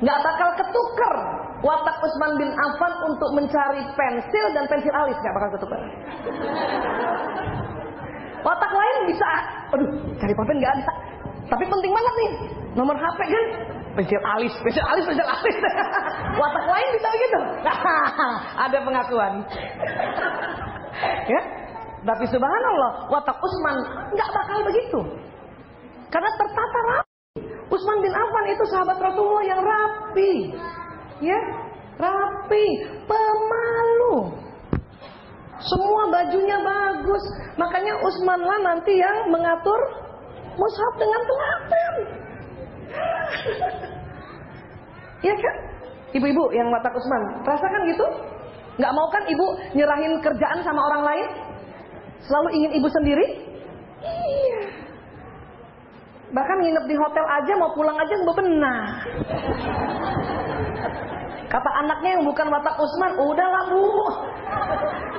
nggak bakal ketukar watak Utsman bin Affan untuk mencari pensil dan pensil alis, nggak bakal ketukar. Watak lain bisa, aduh, cari pulpen nggak bisa. Tapi penting banget nih, nomor HP kan, pensil alis. Watak lain bisa begitu. Ada pengakuan. Ya, tapi subhanallah, watak Utsman nggak bakal begitu, karena tertata rapi. Utsman bin Affan itu sahabat Rasulullah yang rapi, ya, rapi, pemalu. Semua bajunya bagus. Makanya Utsman lah nanti yang mengatur mushaf dengan telaten. Ya kan? Ibu-ibu yang watak Utsman, rasakan gitu? Nggak mau kan ibu nyerahin kerjaan sama orang lain? Selalu ingin ibu sendiri? Iya. Bahkan nginep di hotel aja, mau pulang aja bebenah. Kata anaknya yang bukan watak Utsman, udahlah Bu,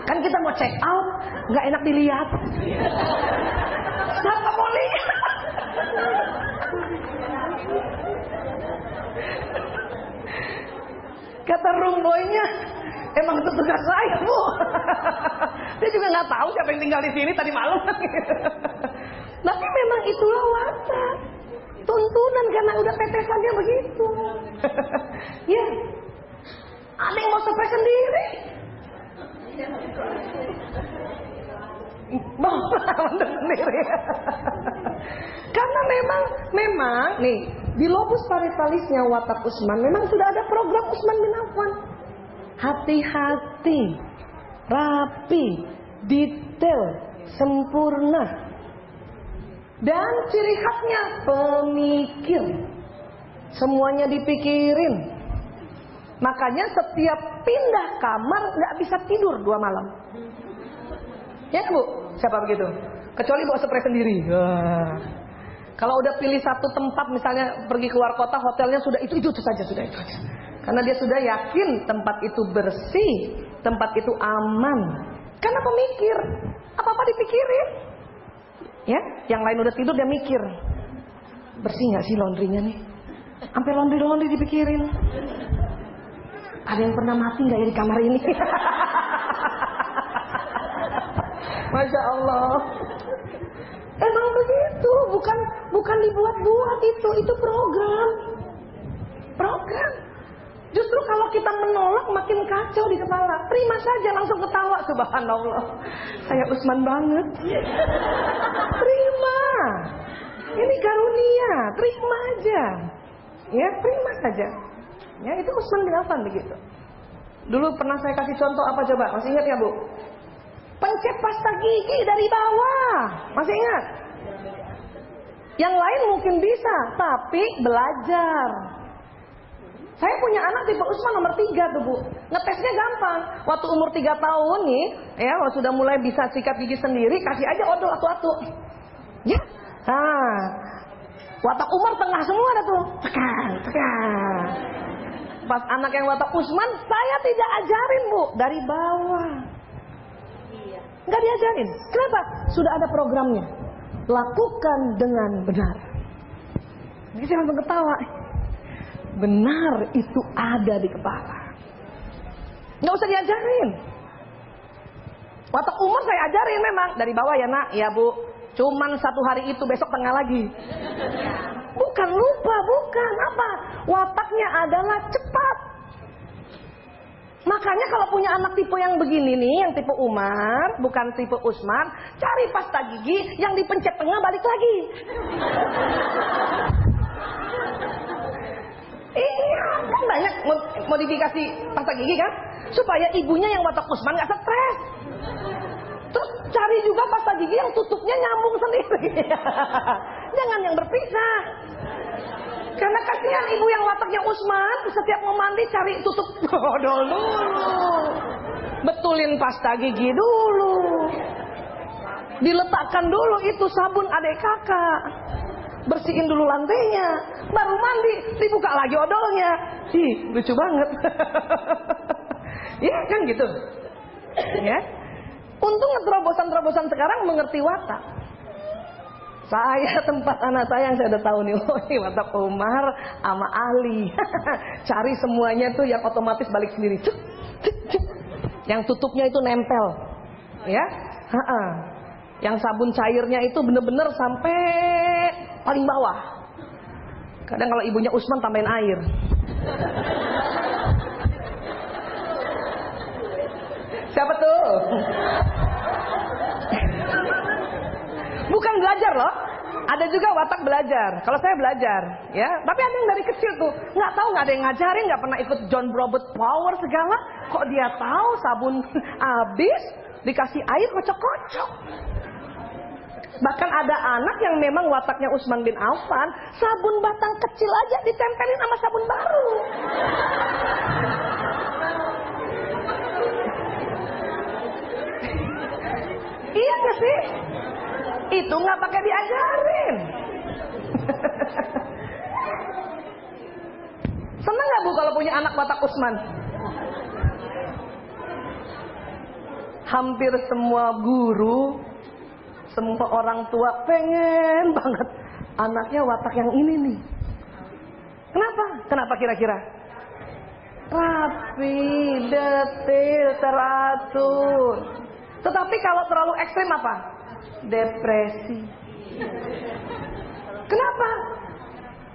kan kita mau check out, nggak enak dilihat. Siapa mau lihat? Kata room boy-nya, emang itu tugas saya Bu. Dia juga nggak tahu siapa yang tinggal di sini tadi malam. Tapi memang itulah watak, tuntunan karena udah petesannya begitu. Ya. Ada yang mau surprise sendiri. Mau sendiri. Karena memang nih di lobus paritalisnya watak Utsman memang sudah ada program Utsman bin Affan. Hati-hati, rapi, detail, sempurna. Dan ciri khasnya pemikir. Semuanya dipikirin. Makanya setiap pindah kamar nggak bisa tidur 2 malam. Ya Bu, siapa begitu? Kecuali bawa spray sendiri. Kalau udah pilih satu tempat, misalnya pergi keluar kota, hotelnya sudah itu saja, sudah itu aja. Karena dia sudah yakin tempat itu bersih, tempat itu aman. Karena pemikir, apa-apa dipikirin. Ya, yang lain udah tidur dia mikir, bersih nggak sih laundrynya nih? Sampai laundry dipikirin. Ada yang pernah mati nggak ya di kamar ini? Masya Allah. memang begitu, bukan dibuat-buat itu program. Justru kalau kita menolak makin kacau di kepala. Terima saja, langsung ketawa, subhanallah. Saya Usman banget. Terima. Ini karunia, terima aja. Ya, terima saja. Ya, itu Usman bin Affan begitu. Dulu pernah saya kasih contoh apa coba? Masih ingat ya, Bu? Pencet pasta gigi dari bawah. Masih ingat? Yang lain mungkin bisa, tapi belajar. Saya punya anak tipe Usman nomor 3 tuh, Bu. Ngetesnya gampang. Waktu umur 3 tahun nih, ya, sudah mulai bisa sikat gigi sendiri, kasih aja odol atu-atu. Ya. Nah, watak Umar tengah semua ada tuh. Tekan. Pas anak yang watak Usman, saya tidak ajarin, Bu, dari bawah. Nggak diajarin. Kenapa? Sudah ada programnya. Lakukan dengan benar. Jadi saya langsung ketawa. Benar itu ada di kepala. Nggak usah diajarin. Watak Umar saya ajarin memang dari bawah ya, Nak. Ya, Bu. Cuman 1 hari itu, besok tengah lagi. Bukan lupa, bukan apa. Wataknya adalah cepat. Makanya kalau punya anak tipe yang begini nih, yang tipe Umar, bukan tipe Usman, cari pasta gigi yang dipencet tengah balik lagi. Iya, kan banyak modifikasi pasta gigi kan, supaya ibunya yang watak Usman nggak stres. Terus cari juga pasta gigi yang tutupnya nyambung sendiri. Jangan yang berpisah. Karena kasihan ibu yang wataknya Usman, setiap mau mandi cari tutup odol dulu. Betulin pasta gigi dulu. Diletakkan dulu itu sabun adik kakak. Bersihin dulu lantainya. Baru mandi, dibuka lagi odolnya. Ih, lucu banget. Ya kan gitu. Ya. Untung terobosan-terobosan sekarang mengerti watak. Saya tempat anak saya yang saya udah tahu nih, oh ini watak Umar sama Ali. Cari semuanya tuh yang otomatis balik sendiri. Cuk, cuk, cuk. Yang tutupnya itu nempel, ya. Yang sabun cairnya itu bener-bener sampai paling bawah. Kadang kalau ibunya Usman tambahin air. Siapa tuh? Bukan belajar loh. Ada juga watak belajar. Kalau saya belajar, ya. Tapi ada yang dari kecil tuh nggak tahu, nggak ada yang ngajarin, nggak pernah ikut John Robert Power segala. Kok dia tahu sabun habis dikasih air kocok-kocok. Bahkan ada anak yang memang wataknya Usman bin Affan, sabun batang kecil aja ditempelin sama sabun baru. Iya nggak sih? Itu nggak pakai diajarin. Seneng nggak, Bu, kalau punya anak watak Usman? Hampir semua guru, semua orang tua pengen banget anaknya watak yang ini nih. Kenapa? Kenapa kira-kira? Rapi, detail, teratur. Tetapi kalau terlalu ekstrim apa? Depresi. Kenapa?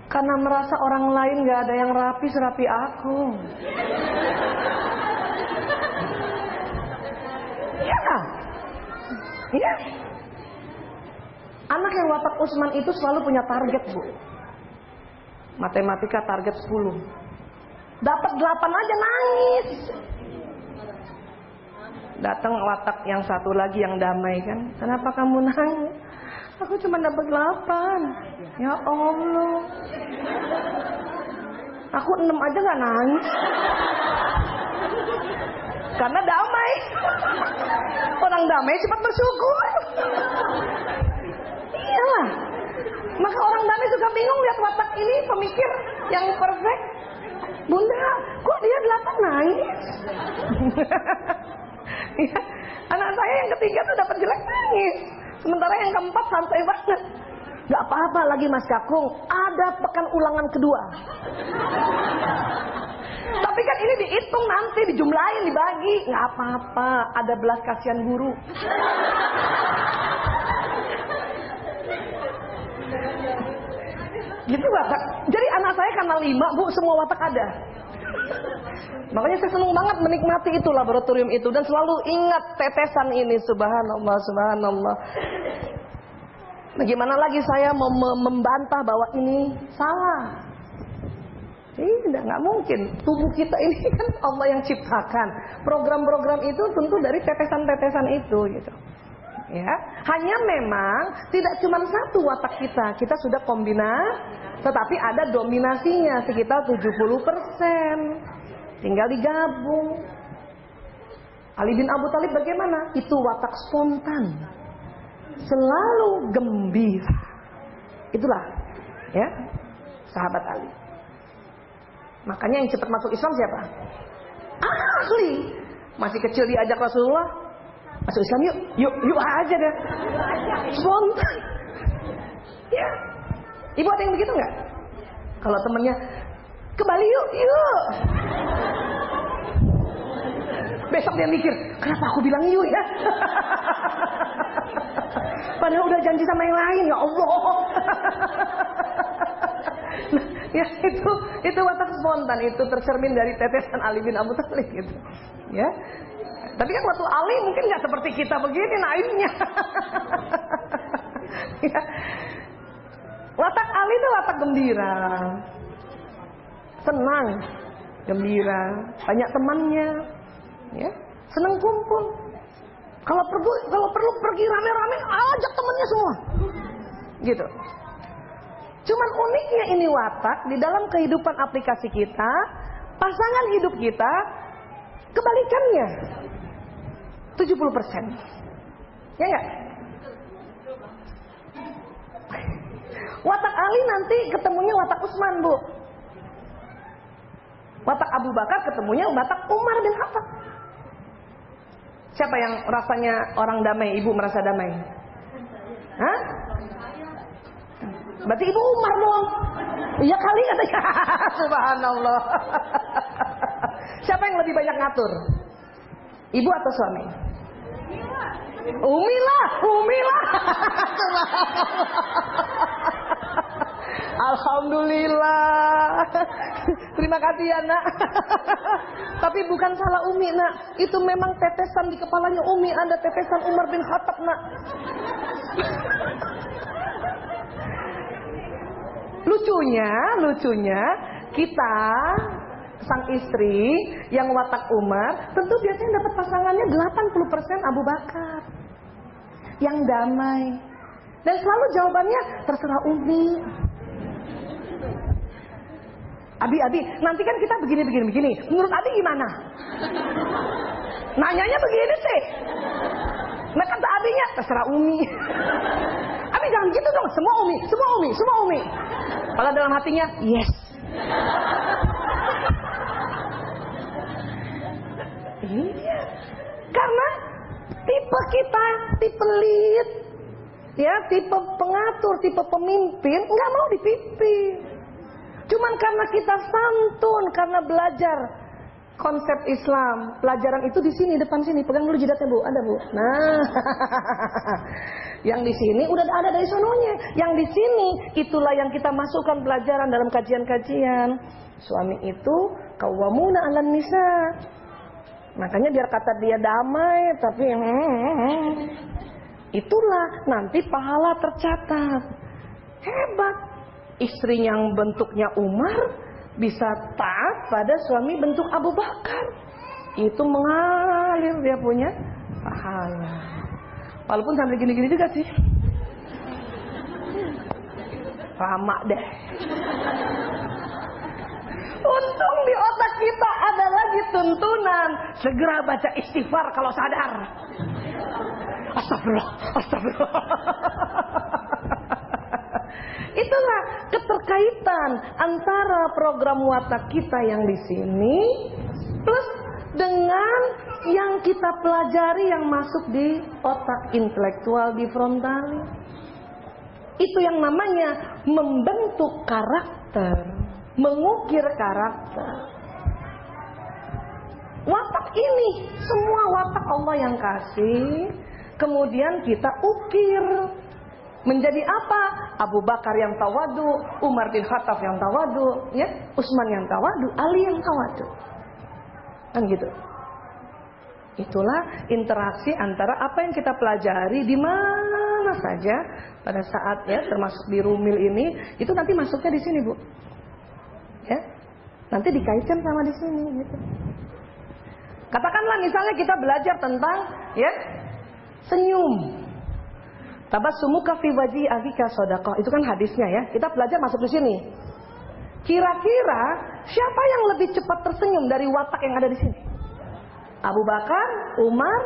Karena merasa orang lain gak ada yang rapi serapi aku. Iya kan? Iya. Anak yang watak Usman itu selalu punya target, Bu. Matematika target 10. Dapat 8 aja nangis. Datang watak yang satu lagi yang damai kan. Kenapa kamu nangis? Aku cuma dapat 8. Ya Allah. Aku 6 aja gak nangis. Karena damai. Orang damai cepat bersyukur. Iyalah. Maka orang damai juga bingung lihat watak ini pemikir yang perfect. Bunda, kok dia 8 nangis? Ya, anak saya yang ketiga tuh dapat jelek nangis. Sementara yang keempat santai banget. Gak apa-apa lagi Mas Kakung, ada pekan ulangan kedua. Tapi kan ini dihitung nanti, dijumlahin, dibagi. Gak apa-apa, ada belas kasihan guru. Gitu watak. Jadi anak saya karena 5 Bu, semua watak ada. Makanya saya senang banget menikmati itu laboratorium itu dan selalu ingat tetesan ini. Subhanallah, subhanallah. Bagaimana lagi saya membantah bahwa ini salah? Tidak, nggak mungkin. Tubuh kita ini kan Allah yang ciptakan. Program-program itu tentu dari tetesan-tetesan itu, gitu. Ya, hanya memang tidak cuma satu watak kita. Kita sudah kombinasi, tetapi ada dominasinya sekitar 70%. Tinggal digabung. Ali bin Abu Thalib bagaimana? Itu watak spontan. Selalu gembira. Itulah, ya, sahabat Ali. Makanya yang cepat masuk Islam siapa? Asli. Masih kecil diajak Rasulullah, masuk Islam yuk aja deh. Spontan. Ya. Ibu ada yang begitu nggak? Kalau temennya ke Bali yuk. Besok dia mikir, kenapa aku bilang yuk ya? Padahal udah janji sama yang lain, ya Allah. Nah, ya itu watak spontan, itu tercermin dari tetesan Ali bin Abu Thalib gitu. Ya. Tapi kan waktu Ali mungkin nggak seperti kita begini naifnya. Ya. Watak Ali itu watak gembira, senang, gembira, banyak temannya, ya, senang kumpul. Kalau perlu pergi rame-rame, ajak temannya semua, gitu. Cuman uniknya ini watak di dalam kehidupan aplikasi kita, pasangan hidup kita kebalikannya, 70%, ya nggak? Watak Ali nanti ketemunya watak Utsman, Bu. Watak Abu Bakar ketemunya watak Umar bin Khattab. Siapa yang rasanya orang damai? Ibu merasa damai? Hah? Berarti Ibu Umar dong. Iya kali katanya. Subhanallah. Siapa yang lebih banyak ngatur? Ibu atau suami? Umi lah. Alhamdulillah. Terima kasih ya nak. Tapi bukan salah Umi nak. Itu memang tetesan di kepalanya Umi. Ada tetesan Umar bin Khattab nak. Lucunya kita sang istri yang watak Umar tentu biasanya dapat pasangannya 80% Abu Bakar yang damai, dan selalu jawabannya terserah Umi. Abi, nanti kan kita begini. Menurut Abi gimana? Nanyanya begini sih. Nah kata Abinya terserah Umi. Abi jangan gitu dong, semua Umi. Kalau dalam hatinya yes. Iya. Karena tipe kita, tipe lead, ya, tipe pengatur, tipe pemimpin, nggak mau dipimpin. Cuman karena kita santun, karena belajar konsep Islam, pelajaran itu di sini, depan sini. Pegang dulu jidatnya Bu, ada Bu. Nah, yang di sini udah ada dari sononya. Yang di sini itulah yang kita masukkan pelajaran dalam kajian-kajian. Suami itu qawwamuna 'alan nisa. Makanya biar kata dia damai, tapi itulah nanti pahala tercatat. Hebat. Istri yang bentuknya Umar bisa taat pada suami bentuk Abu Bakar. Itu mengalir dia punya pahala. Walaupun sampai gini-gini juga sih. Lama deh. Untung di otak kita ada lagi tuntunan. Segera baca istighfar kalau sadar. Astagfirullah. Itulah keterkaitan antara program watak kita yang di sini plus dengan yang kita pelajari yang masuk di otak intelektual di frontal. Itu yang namanya membentuk karakter, mengukir karakter. Watak ini semua watak Allah yang kasih, kemudian kita ukir. Menjadi apa? Abu Bakar yang tawadu, Umar bin Khattab yang tawadu, ya, Utsman yang tawadu, Ali yang tawadu. Kan gitu. Itulah interaksi antara apa yang kita pelajari di mana saja pada saat, ya, termasuk di Rumil ini, itu nanti masuknya di sini, Bu. Ya. Nanti dikaitkan sama di sini gitu. Katakanlah misalnya kita belajar tentang, ya, senyum. Tabassumuka fi wajhi akhika shadaqah. Itu kan hadisnya, ya. Kita belajar masuk di sini. Kira-kira siapa yang lebih cepat tersenyum dari watak yang ada di sini? Abu Bakar, Umar,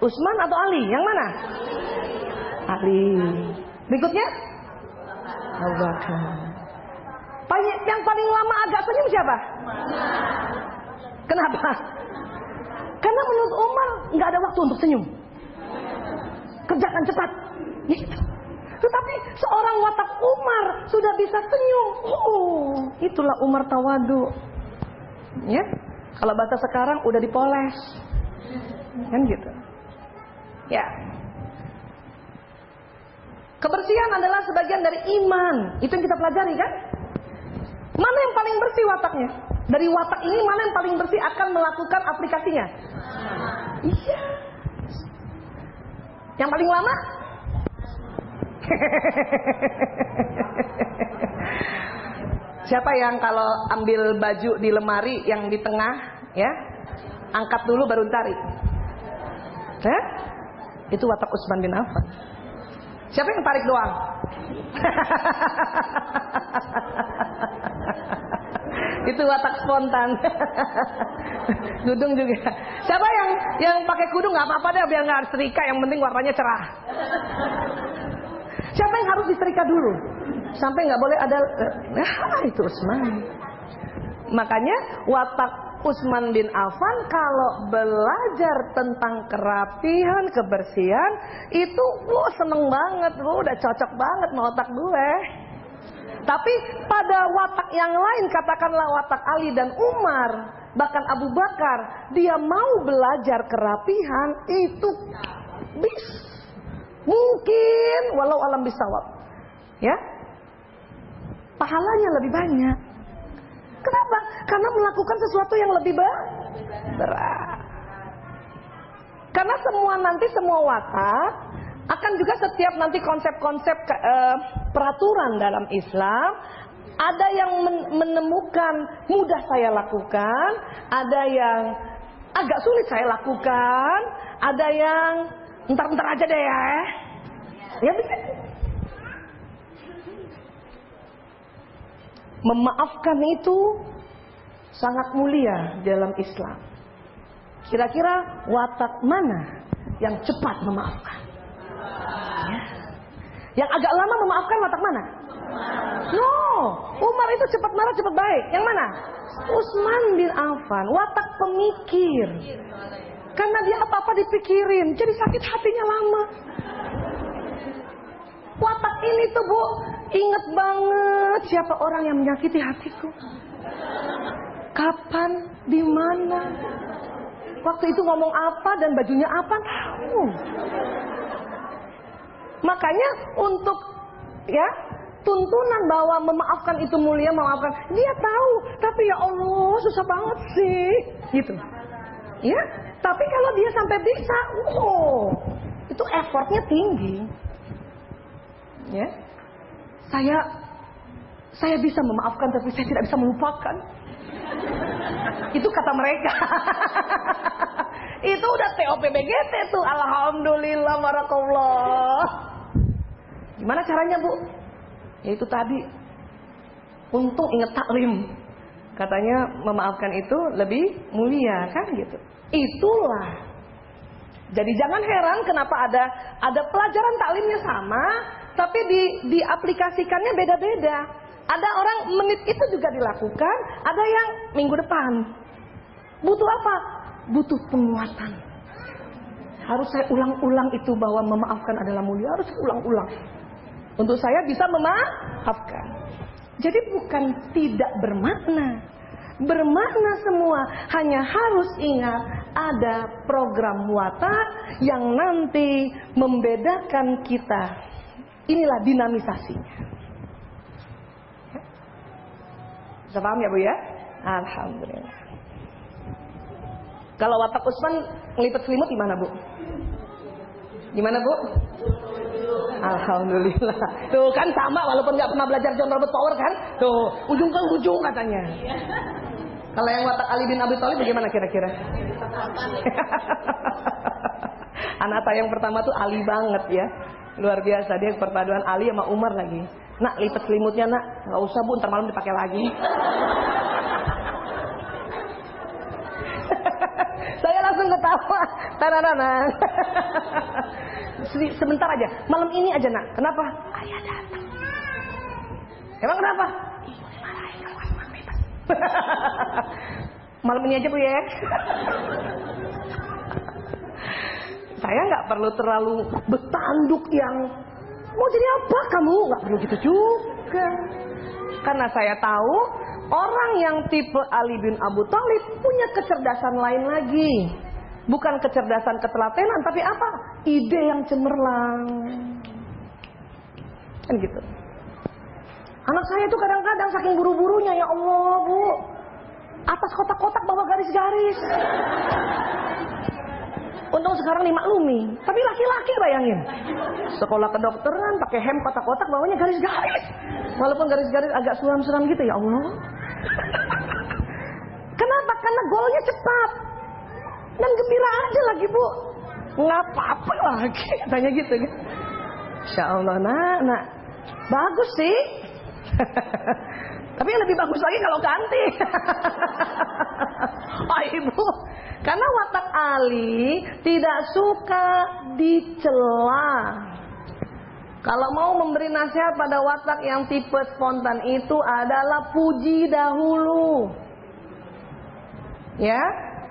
Utsman atau Ali? Yang mana? Ali. Berikutnya? Abu Bakar. Yang paling lama agak senyum siapa? Kenapa? Karena menurut Umar nggak ada waktu untuk senyum. Kerjakan cepat. Gitu. Tetapi seorang watak Umar sudah bisa senyum. Oh, itulah Umar tawadu. Ya, kalau bahasa sekarang udah dipoles, kan gitu. Ya. Kebersihan adalah sebagian dari iman. Itu yang kita pelajari, kan? Mana yang paling bersih wataknya? Dari watak ini mana yang paling bersih akan melakukan aplikasinya? Iya. Yang paling lama? Siapa yang kalau ambil baju di lemari yang di tengah, ya, angkat dulu baru tarik? Itu watak Utsman bin Affan. Siapa yang tarik doang? Itu watak spontan. Kudung juga. Siapa yang pakai kudung nggak apa-apa deh, biar nggak setrika, yang penting warnanya cerah. Siapa yang harus disetrika dulu? Sampai nggak boleh ada. Itu Utsman. Makanya watak Utsman bin Affan kalau belajar tentang kerapihan, kebersihan, itu seneng banget, udah cocok banget sama otak gue. Tapi pada watak yang lain, katakanlah watak Ali dan Umar, bahkan Abu Bakar, dia mau belajar kerapihan, itu mungkin walau alam bisawab, ya, pahalanya lebih banyak. Kenapa? Karena melakukan sesuatu yang lebih berat. Karena semua watak akan juga setiap nanti konsep-konsep peraturan dalam Islam, ada yang menemukan mudah saya lakukan, ada yang agak sulit saya lakukan, ada yang entar-entar aja deh ya. Ya bisa. Memaafkan itu sangat mulia dalam Islam. Kira-kira watak mana yang cepat memaafkan? Ya. Yang agak lama memaafkan watak mana? No, Umar itu cepat marah, cepat baik. Yang mana? Utsman bin Affan, watak pemikir. Karena dia apa-apa dipikirin, jadi sakit hatinya lama. Watak ini tuh, Bu, ingat banget siapa orang yang menyakiti hatiku. Kapan, di mana, waktu itu ngomong apa dan bajunya apa, tahu. Makanya untuk, ya, tuntunan bahwa memaafkan itu mulia, memaafkan, dia tahu. Tapi ya Allah, susah banget sih, gitu. Ya, tapi kalau dia sampai bisa, itu effortnya tinggi. Ya, saya bisa memaafkan, tapi saya tidak bisa melupakan. Itu kata mereka. Itu udah TOPBGT tuh. Alhamdulillah, barakallah. Gimana caranya, Bu? Ya itu tadi. Untung ingat taklim. Katanya memaafkan itu lebih mulia, kan gitu. Itulah. Jadi jangan heran kenapa ada pelajaran taklimnya sama, tapi diaplikasikannya beda-beda. Ada orang menit itu juga dilakukan, ada yang minggu depan. Butuh apa? Butuh penguatan. Harus saya ulang-ulang itu bahwa memaafkan adalah mulia, harus ulang-ulang. Untuk saya bisa memaafkan. Jadi bukan tidak bermakna. Bermakna semua, hanya harus ingat ada program watak yang nanti membedakan kita. Inilah dinamisasinya. Bisa paham ya Bu ya? Alhamdulillah. Kalau watak Utsman ngelipet selimut gimana Bu? Gimana Bu? Alhamdulillah. Tuh kan sama walaupun nggak pernah belajar John Robert Power kan? Tuh ujung ke ujung katanya. Kalau yang watak Ali bin Abi Thalib bagaimana kira-kira? Anak saya yang pertama tuh Ali banget ya. Luar biasa, dia perpaduan Ali sama Umar lagi. Nak, lipat selimutnya nak. Nggak usah Bu, ntar malam dipakai lagi. Saya langsung ketawa. Tararana. Sebentar aja, malam ini aja nak. Kenapa? Ayah datang. Emang kenapa? Ibu dimarahin kalau Utsman bebas. Malam ini aja Bu ya. Saya nggak perlu terlalu bertanduk yang mau jadi apa kamu, nggak perlu gitu juga. Karena saya tahu orang yang tipe Ali bin Abi Thalib punya kecerdasan lain lagi. Bukan kecerdasan ketelatenan, tapi apa? Ide yang cemerlang. Kan gitu. Anak saya tuh kadang-kadang saking buru-burunya, ya Allah Bu, atas kotak-kotak bawa garis-garis. Untung sekarang dimaklumi. Tapi laki-laki bayangin, sekolah kedokteran pakai hem kotak-kotak bawanya garis-garis. Walaupun garis-garis agak suram-suram gitu, ya Allah. Kenapa? Karena golnya cepat dan gembira aja lagi Bu. Nggak apa-apa lagi katanya gitu. Insya Allah nak bagus sih. Tapi yang lebih bagus lagi kalau ganti. Oh Ibu, karena watak Ali tidak suka dicela. Kalau mau memberi nasihat pada watak yang tipe spontan itu adalah puji dahulu, ya,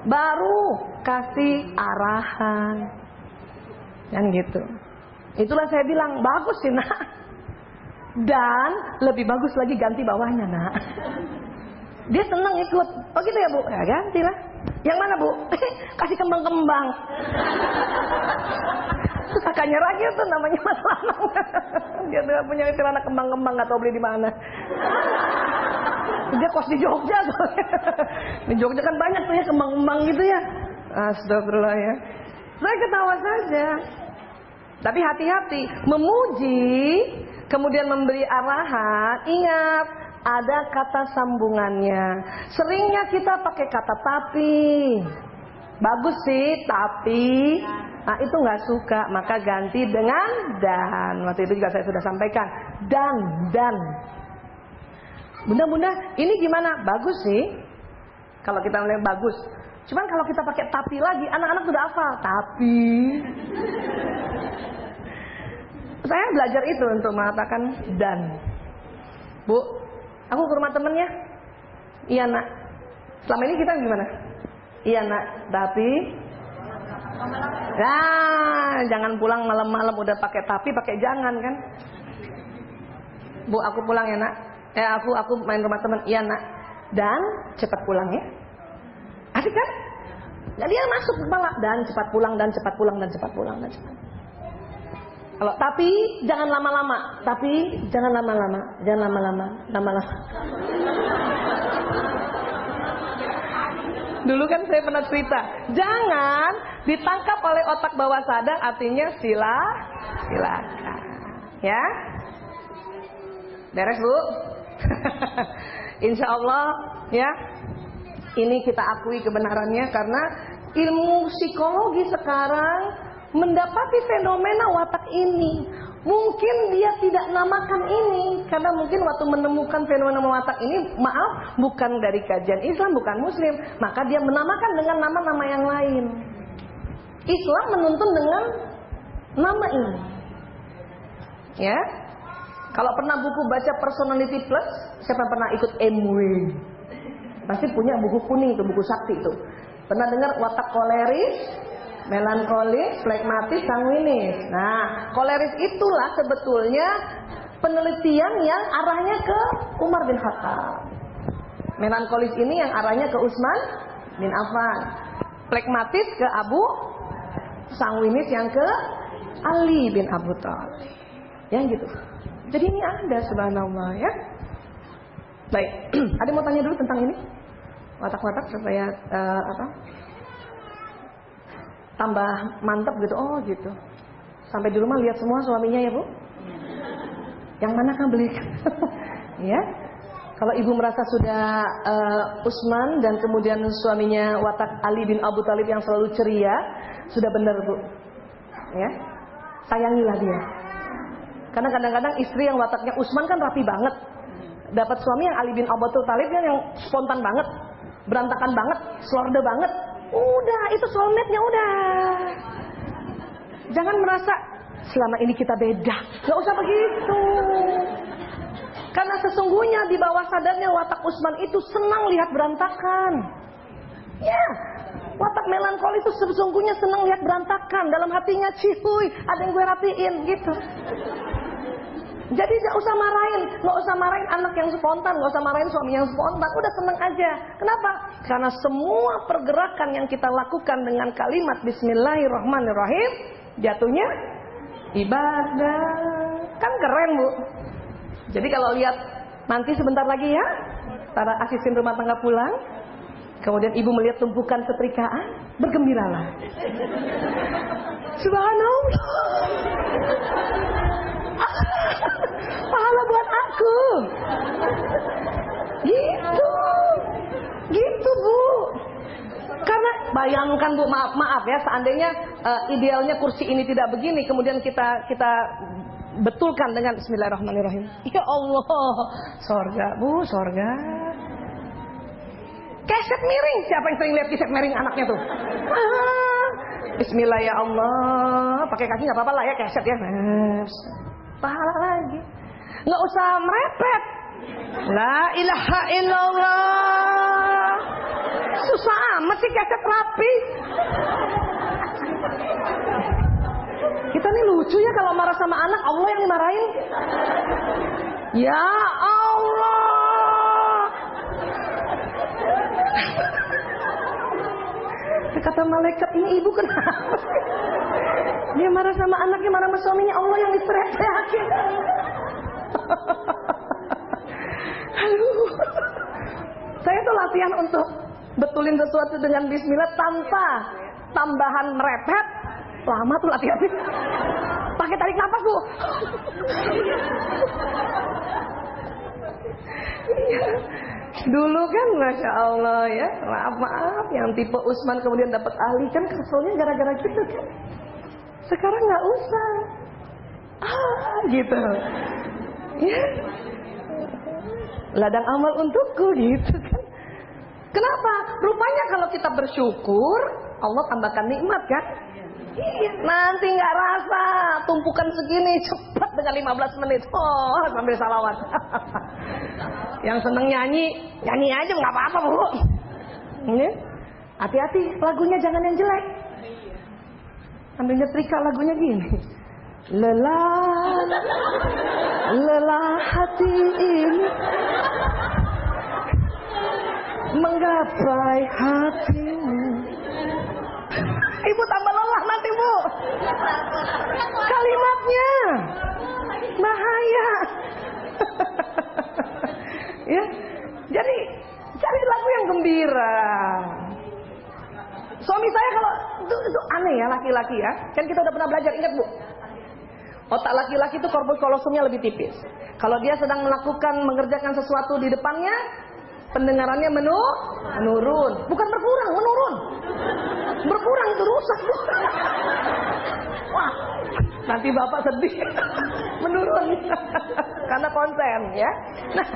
baru kasih arahan, kan gitu. Itulah saya bilang bagus sih nak. Dan lebih bagus lagi ganti bawahnya nak. Dia senang ikut. Oh gitu ya Bu? Ya gantilah. Yang mana Bu? Kasih kembang-kembang. Terus kakaknya Ragil tuh namanya Mas Lanang. Dia tuh punya celana kembang-kembang, gak tau beli di mana. Dia kos di Jogja tuh. Di Jogja kan banyak tuh ya kembang-kembang gitu ya. Astagfirullah ya. Saya ketawa saja. Tapi hati-hati, memuji kemudian memberi arahan, ingat ada kata sambungannya. Seringnya kita pakai kata tapi. Bagus sih, tapi nah itu nggak suka, maka ganti dengan dan. Waktu itu juga saya sudah sampaikan, dan. Bunda, ini gimana? Bagus sih. Kalau kita melihat bagus. Cuman kalau kita pakai tapi lagi, anak-anak sudah hafal. Tapi saya belajar itu untuk mengatakan dan. Bu, aku ke rumah temennya. Iya nak. Selama ini kita gimana? Iya nak, tapi jangan pulang malam-malam udah pakai tapi, pakai jangan kan. Bu, aku pulang ya nak. Aku main rumah temen. Iya nak. Dan cepat pulang ya. Asik kan? Jadi dia masuk kepala, dan cepat pulang, dan cepat pulang, dan cepat pulang, dan cepat. Kalau tapi jangan lama-lama, tapi jangan lama-lama, jangan lama-lama. Dulu kan saya pernah cerita, jangan ditangkap oleh otak bawah sadar, artinya silakan, ya. Beres Bu. Insya Allah ya. Ini kita akui kebenarannya karena ilmu psikologi sekarang mendapati fenomena watak ini. Mungkin dia tidak namakan ini karena mungkin waktu menemukan fenomena watak ini, maaf, bukan dari kajian Islam, bukan Muslim, maka dia menamakan dengan nama-nama yang lain. Islam menuntun dengan nama ini. Ya. Kalau pernah buku baca Personality Plus, siapa pernah ikut MW? Pasti punya buku kuning itu, buku sakti itu. Pernah dengar watak koleris, melankolis, flegmatis, sanguinis. Nah, koleris itulah sebetulnya penelitian yang arahnya ke Umar bin Khattab. Melankolis ini yang arahnya ke Utsman bin Affan. Flegmatis ke Abu, sanguinis yang ke Ali bin Abi Thalib. Yang gitu. Jadi ini ada subhanallah ya. Baik, ada mau tanya dulu tentang ini? Watak-watak supaya tambah mantap gitu. Oh gitu. Sampai di rumah lihat semua suaminya ya Bu? Yang mana kan beli? Ya. Kalau ibu merasa sudah Utsman dan kemudian suaminya watak Ali bin Abu Thalib yang selalu ceria, sudah benar Bu. Ya. Sayangilah dia. Karena kadang-kadang istri yang wataknya Utsman kan rapi banget. Dapat suami yang Ali bin Abu Thalib yang spontan banget, berantakan banget, slorde banget. Udah, itu soulmate-nya udah. Jangan merasa selama ini kita beda. Gak usah begitu. Karena sesungguhnya di bawah sadarnya watak Utsman itu senang lihat berantakan. Ya, watak melankoli itu sesungguhnya senang lihat berantakan. Dalam hatinya, cihuy, ada yang gue rapiin gitu. Jadi gak usah marahin anak yang spontan, gak usah marahin suami yang spontan, udah seneng aja. Kenapa? Karena semua pergerakan yang kita lakukan dengan kalimat Bismillahirrahmanirrahim, jatuhnya ibadah. Kan keren Bu. Jadi kalau lihat nanti sebentar lagi ya, para asisten rumah tangga pulang, kemudian ibu melihat tumpukan setrikaan, bergembiralah. Subhanallah. Pahala buat aku. Gitu Bu. Karena bayangkan Bu, maaf ya, seandainya idealnya kursi ini tidak begini, kemudian kita betulkan dengan Bismillahirrahmanirrahim. Ya Allah, sorga Bu, sorga. Keset miring, siapa yang sering lihat keset miring anaknya tuh? Bismillah ya Allah, pakai kaki nggak apa-apa lah ya, keset ya. Pahala lagi, nggak usah merepet. La ilaha illallah. Susah amat sih keset rapi. Kita nih lucu ya kalau marah sama anak, Allah yang dimarahin. Ya Allah. Kata malaikat, ini ibu kenapa? Dia marah sama anaknya, marah sama suaminya, Allah yang diteriak-teriakin. Aduh. Saya tuh latihan untuk betulin sesuatu dengan bismillah tanpa tambahan merepet. Lama tuh latihannya. Pakai tarik nafas Bu. Dulu kan Masya Allah ya, maaf yang tipe Utsman kemudian dapat Ali, kan keselnya gara-gara gitu kan. Sekarang nggak usah gitu ya, ladang amal untukku gitu kan. Kenapa? Rupanya kalau kita bersyukur Allah tambahkan nikmat kan. Iya, nanti nggak rasa tumpukan segini cepat dengan 15 menit. Oh, sambil salawat. Yang seneng nyanyi aja nggak apa-apa Bu. Ini hati-hati, lagunya jangan yang jelek. Sambil nyetrika lagunya gini. Lelah hati ini menggapai hatimu. Ibu tambah lelah nanti Bu. Kalimatnya bahaya. Ya, jadi cari lagu yang gembira. Suami saya kalau itu aneh ya, laki-laki ya. Kan kita udah pernah belajar, ingat Bu. Otak laki-laki itu korpus kolosumnya lebih tipis. Kalau dia sedang mengerjakan sesuatu di depannya, pendengarannya menurun. Bukan berkurang, menurun. Berkurang itu rusak Bu. Wah, nanti bapak sedih. Menurun. Karena konsen ya. Nah,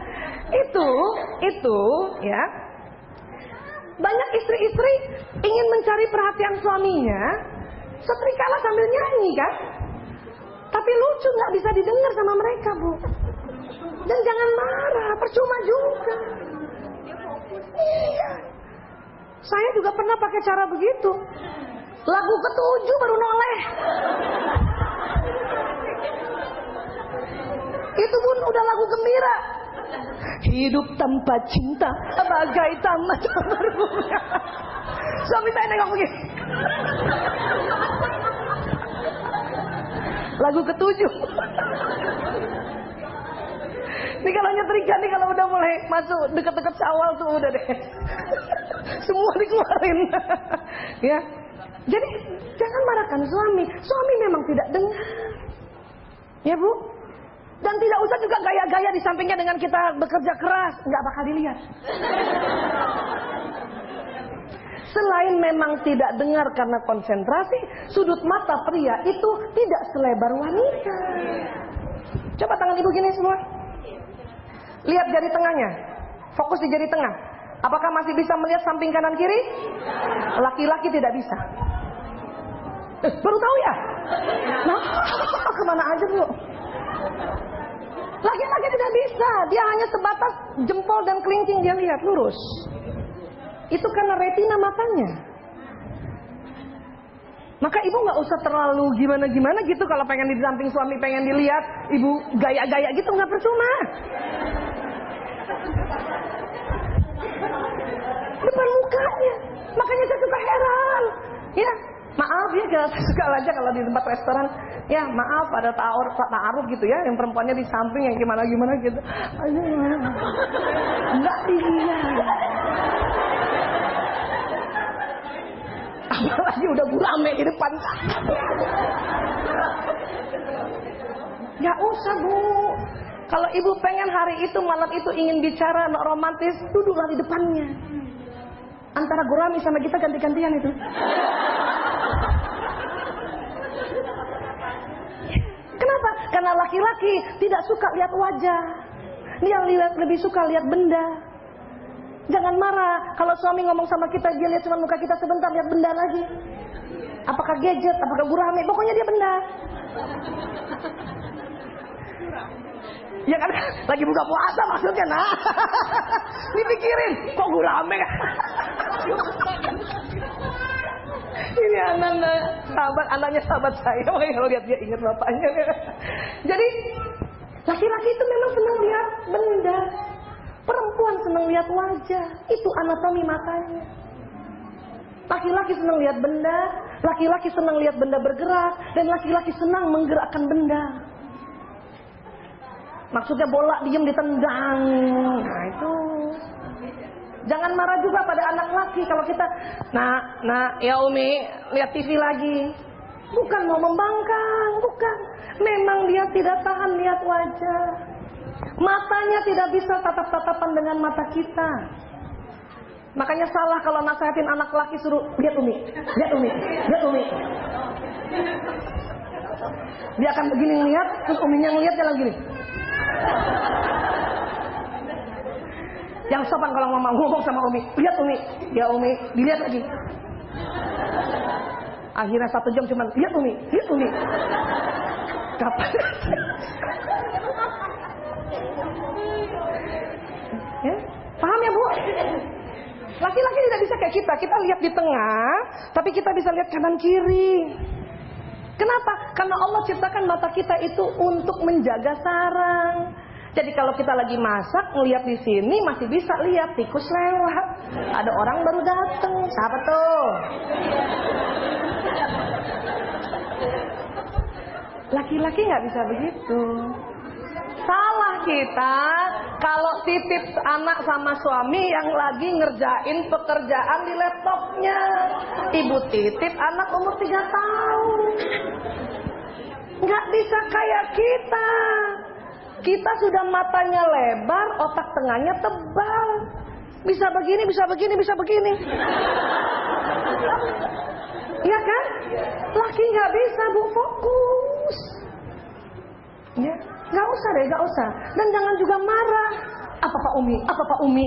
itu ya. Banyak istri-istri ingin mencari perhatian suaminya, setrikalah sambil nyanyi kan. Tapi lucu, nggak bisa didengar sama mereka Bu. Dan jangan marah, percuma juga. Iya. Saya juga pernah pakai cara begitu. Lagu ke-7 baru noleh. Itu pun udah lagu gembira. Hidup tanpa cinta bagai tamat berbunga. Suami saya nengok begini. Lagu ke-7. Ini kalau nyetrika nih, kalau udah mulai masuk deket-deket Syawal tuh udah deh. Semua dikeluarin. Ya. Jadi jangan marahkan suami. Suami memang tidak dengar. Ya Bu. Dan tidak usah juga gaya-gaya di sampingnya dengan kita bekerja keras, nggak bakal dilihat. Selain memang tidak dengar karena konsentrasi, sudut mata pria itu tidak selebar wanita. Coba tangan ibu gini semua. Lihat jari tengahnya. Fokus di jari tengah. Apakah masih bisa melihat samping kanan kiri? Laki-laki tidak bisa. Baru tahu ya? Nah, kemana aja Bu? Laki-laki tidak bisa. Dia hanya sebatas jempol dan kelingking dia lihat lurus. Itu karena retina matanya. Maka ibu nggak usah terlalu gimana-gimana gitu kalau pengen di samping suami, pengen dilihat ibu gaya-gaya gitu, nggak percuma. Depan mukanya. Makanya saya suka heran. Ya, maaf ya, saya suka aja kalau di tempat restoran. Ya, maaf ada ta'aruf gitu ya, yang perempuannya di samping, yang gimana-gimana gitu. Nggak dilihat. Apalagi udah gurame di depan. Gak usah Bu. Kalau ibu pengen hari itu, malam itu ingin bicara romantis, duduklah di depannya. Antara gurame sama kita ganti-gantian itu. Kenapa? Karena laki-laki tidak suka lihat wajah. Dia lebih suka lihat benda. Jangan marah kalau suami ngomong sama kita, dia lihat cuma muka kita sebentar, lihat benda lagi. Apakah gadget, apakah gurame, pokoknya dia benda. Ya kan, lagi buka puasa maksudnya, nah. Dipikirin, kok gurame? Ini anaknya sahabat saya, makanya kalau lihat dia ingat bapaknya. Jadi, laki-laki itu memang senang lihat benda. Perempuan senang lihat wajah, itu anatomi matanya. Laki-laki senang lihat benda, laki-laki senang lihat benda bergerak, dan laki-laki senang menggerakkan benda. Maksudnya bola diem ditendang. Nah itu. Jangan marah juga pada anak laki kalau kita, nah ya Umi, lihat TV lagi. Bukan mau membangkang, bukan. Memang dia tidak tahan lihat wajah. Matanya tidak bisa tatap-tatapan dengan mata kita. Makanya salah kalau nasihatin anak laki suruh lihat Umi, lihat Umi, lihat Umi. Dia akan begini ngeliat, terus Uminya ngeliat jalan gini. Yang sopan kalau mama ngomong sama Umi, lihat Umi, ya Umi, dilihat lagi. Akhirnya 1 jam cuman lihat Umi, lihat Umi. Kapan? Ya, paham ya Bu? Laki-laki tidak bisa kayak kita. Kita lihat di tengah, tapi kita bisa lihat kanan kiri. Kenapa? Karena Allah ciptakan mata kita itu untuk menjaga sarang. Jadi kalau kita lagi masak, ngelihat di sini masih bisa lihat tikus lewat. Ada orang baru datang. Siapa tuh? Laki-laki nggak bisa begitu. Salah kita kalau titip anak sama suami yang lagi ngerjain pekerjaan di laptopnya. Ibu titip anak umur 3 tahun. Nggak bisa kayak kita. Kita sudah matanya lebar, otak tengahnya tebal. Bisa begini, bisa begini, bisa begini. Iya kan? Laki nggak bisa Bu, fokus. Ya, nggak usah deh, nggak usah. Dan jangan juga marah. Apa Pak Umi? Apa Pak Umi?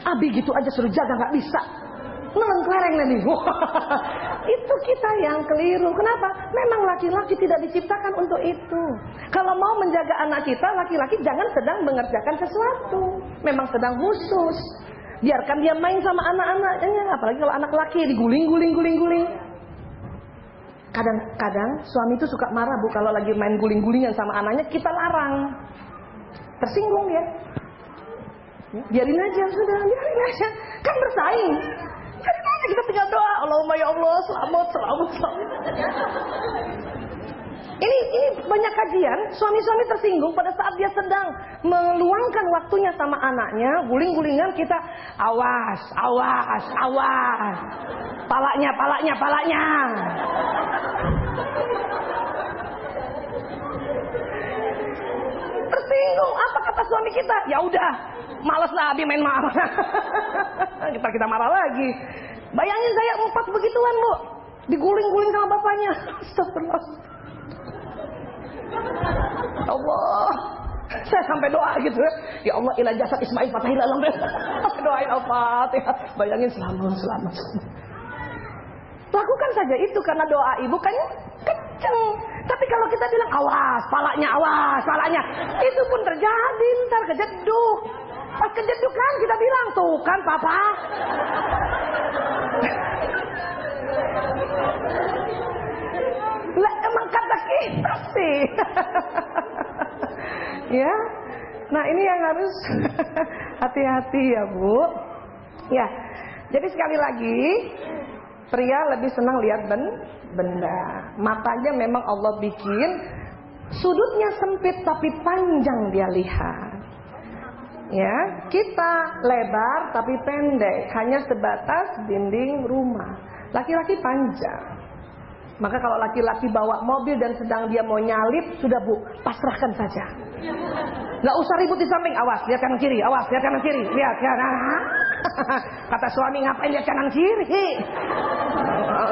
Abi gitu aja suruh jaga nggak bisa. Nelen klereng nih. Itu kita yang keliru. Kenapa? Memang laki-laki tidak diciptakan untuk itu. Kalau mau menjaga anak kita, laki-laki jangan sedang mengerjakan sesuatu. Memang sedang khusus. Biarkan dia main sama anak-anaknya. Apalagi kalau anak laki diguling-guling. Kadang-kadang suami itu suka marah Bu kalau lagi main guling-gulingan sama anaknya, kita larang. Tersinggung dia. Biarin aja, sudah, biarin aja. Kan bersaing. Biarin aja, kita tinggal doa. Allahumma ya Allah, selamat. Ini banyak kajian, suami-suami tersinggung pada saat dia sedang meluangkan waktunya sama anaknya, guling-gulingan kita, awas, awas, awas. Palanya, palanya, palanya. Tersinggung, apa kata suami kita? Ya udah, malas lah Abi main marah. kita marah lagi. Bayangin saya 4 begituan, Bu. Diguling-guling sama bapaknya. Astagfirullah. Allah, saya sampai doa gitu ya Allah ila jasad Ismail Fatahil alam. Doain Al-Fatihah. Bayangin selamat. Lakukan saja itu karena doa ibu kan kenceng. Tapi kalau kita bilang awas palanya, itu pun terjadi ntar kejeduk. Pas kejeduk kan kita bilang tuh kan papa. Lah emang kata kita sih. Ya. Nah, ini yang harus hati-hati ya, Bu. Ya. Jadi sekali lagi, pria lebih senang lihat benda. Matanya memang Allah bikin sudutnya sempit tapi panjang dia lihat. Ya, kita lebar tapi pendek, hanya sebatas dinding rumah. Laki-laki panjang. Maka kalau laki-laki bawa mobil dan sedang dia mau nyalip, sudah Bu, pasrahkan saja. Gak usah ribut di samping, awas, lihat kanan kiri, awas, lihat kanan kiri, lihat kanan. Kata suami, ngapain lihat kanan kiri?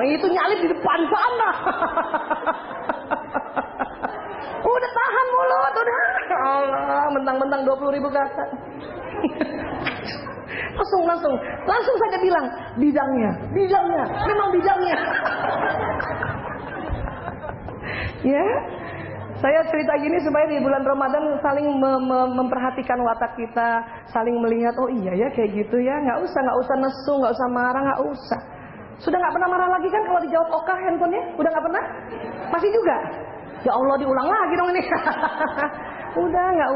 Itu nyalip di depan sana. Udah tahan mulut, udah. Allah, mentang-mentang 20.000 kata. Langsung saja bilang bidangnya, memang bidangnya. Ya, saya cerita gini supaya di bulan Ramadan saling memperhatikan watak kita, saling melihat, oh iya ya kayak gitu ya, nggak usah nesu, nggak usah marah, nggak usah. Sudah nggak pernah marah lagi kan kalau dijawab oka handphonenya? Udah nggak pernah? Masih juga? Ya Allah diulang lagi dong ini. Udah nggak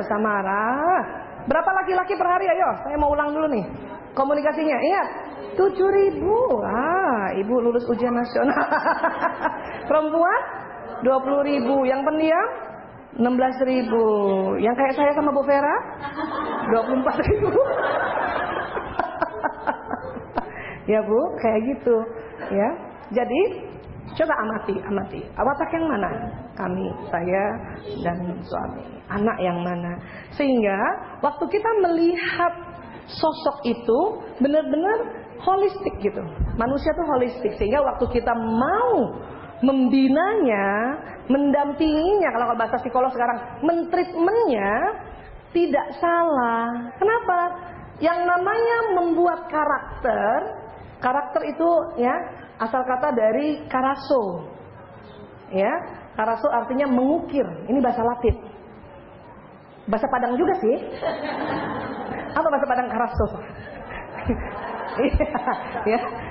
usah marah. Berapa laki-laki per hari? Ayo, saya mau ulang dulu nih komunikasinya. Ingat, 7.000. Ibu lulus ujian nasional. Perempuan 20.000. Yang pendiam 16.000. Yang kayak saya sama Bu Vera 24.000. Ya Bu, kayak gitu. Ya, jadi coba amati. Watak yang mana? Kami, saya dan suami. Anak yang mana? Sehingga waktu kita melihat sosok itu benar-benar holistik gitu. Manusia tuh holistik. Sehingga waktu kita mau membinanya, mendampinginya, kalau bahasa psikolog sekarang, mentreatmentnya tidak salah. Kenapa? Yang namanya membuat karakter itu ya asal kata dari karaso. Ya, karaso artinya mengukir. Ini bahasa Latin. Bahasa Padang juga sih. Apa bahasa Padang karaso?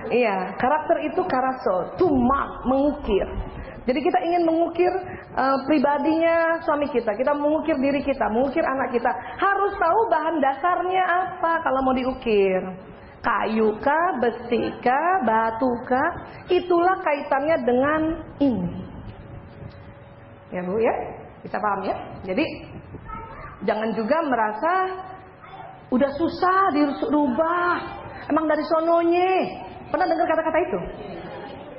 Iya, karakter itu karaso, to mark, mengukir. Jadi kita ingin mengukir pribadinya suami kita mengukir diri kita, mengukir anak kita. Harus tahu bahan dasarnya apa kalau mau diukir. Kayu kah, besi kah, batu kah, itulah kaitannya dengan ini. Ya Bu ya, bisa paham ya? Jadi jangan juga merasa udah susah dirubah, emang dari sononya. Pernah dengar kata-kata itu?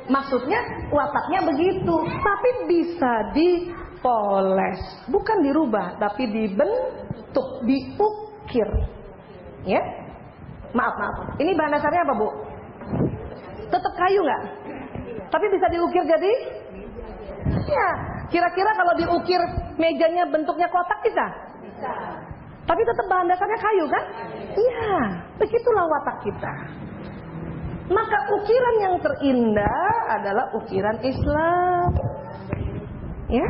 Maksudnya wataknya begitu, tapi bisa dipoles, bukan dirubah, tapi dibentuk, diukir. Ya? Maaf. Ini bahan dasarnya apa Bu? Tetap kayu nggak? Tapi bisa diukir jadi? Ya. Kira-kira kalau diukir mejanya bentuknya kotak bisa? Bisa. Tapi tetap bahan dasarnya kayu kan? Iya. Begitulah watak kita. Maka ukiran yang terindah adalah ukiran Islam. Ya.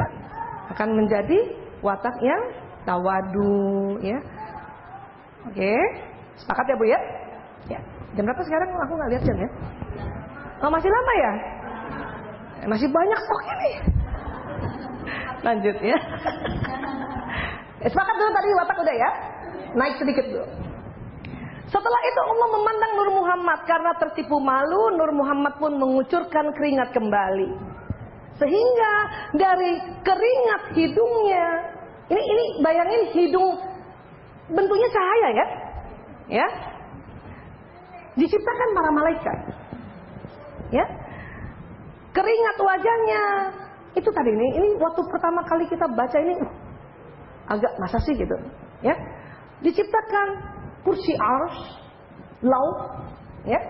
Akan menjadi watak yang tawadu. Ya. Oke. Sepakat ya Bu ya? Ya. Jam berapa sekarang? Aku nggak lihat jam ya. Oh masih lama ya? Masih banyak stoknya nih. Lanjut ya. Sepakat dulu tadi watak udah ya? Naik sedikit dulu. Setelah itu Allah memandang Nur Muhammad. Karena tertipu malu, Nur Muhammad pun mengucurkan keringat kembali. Sehingga dari keringat hidungnya, ini bayangin hidung bentuknya cahaya ya, ya, diciptakan para malaikat, ya, keringat wajahnya itu tadi ini waktu pertama kali kita baca ini agak masa sih gitu, ya, diciptakan kursi arsy, laut, ya.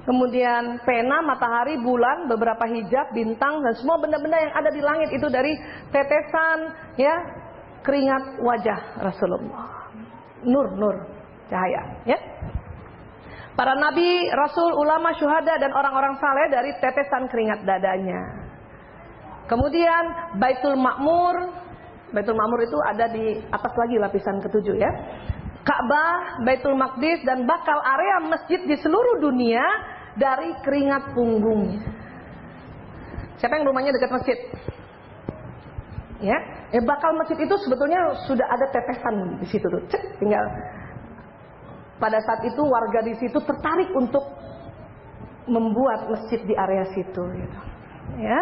Kemudian pena, matahari, bulan, beberapa hijab, bintang, dan semua benda-benda yang ada di langit itu dari tetesan, ya, keringat wajah Rasulullah. Nur, cahaya, ya. Para nabi, rasul, ulama, syuhada, dan orang-orang saleh dari tetesan keringat dadanya. Kemudian Baitul Ma'mur itu ada di atas lagi lapisan ketujuh, ya. Ka'bah, Baitul Maqdis, dan bakal area masjid di seluruh dunia dari keringat punggungnya. Siapa yang rumahnya dekat masjid? Ya, bakal masjid itu sebetulnya sudah ada tetesan di situ tuh. Tinggal pada saat itu warga di situ tertarik untuk membuat masjid di area situ, gitu. Ya.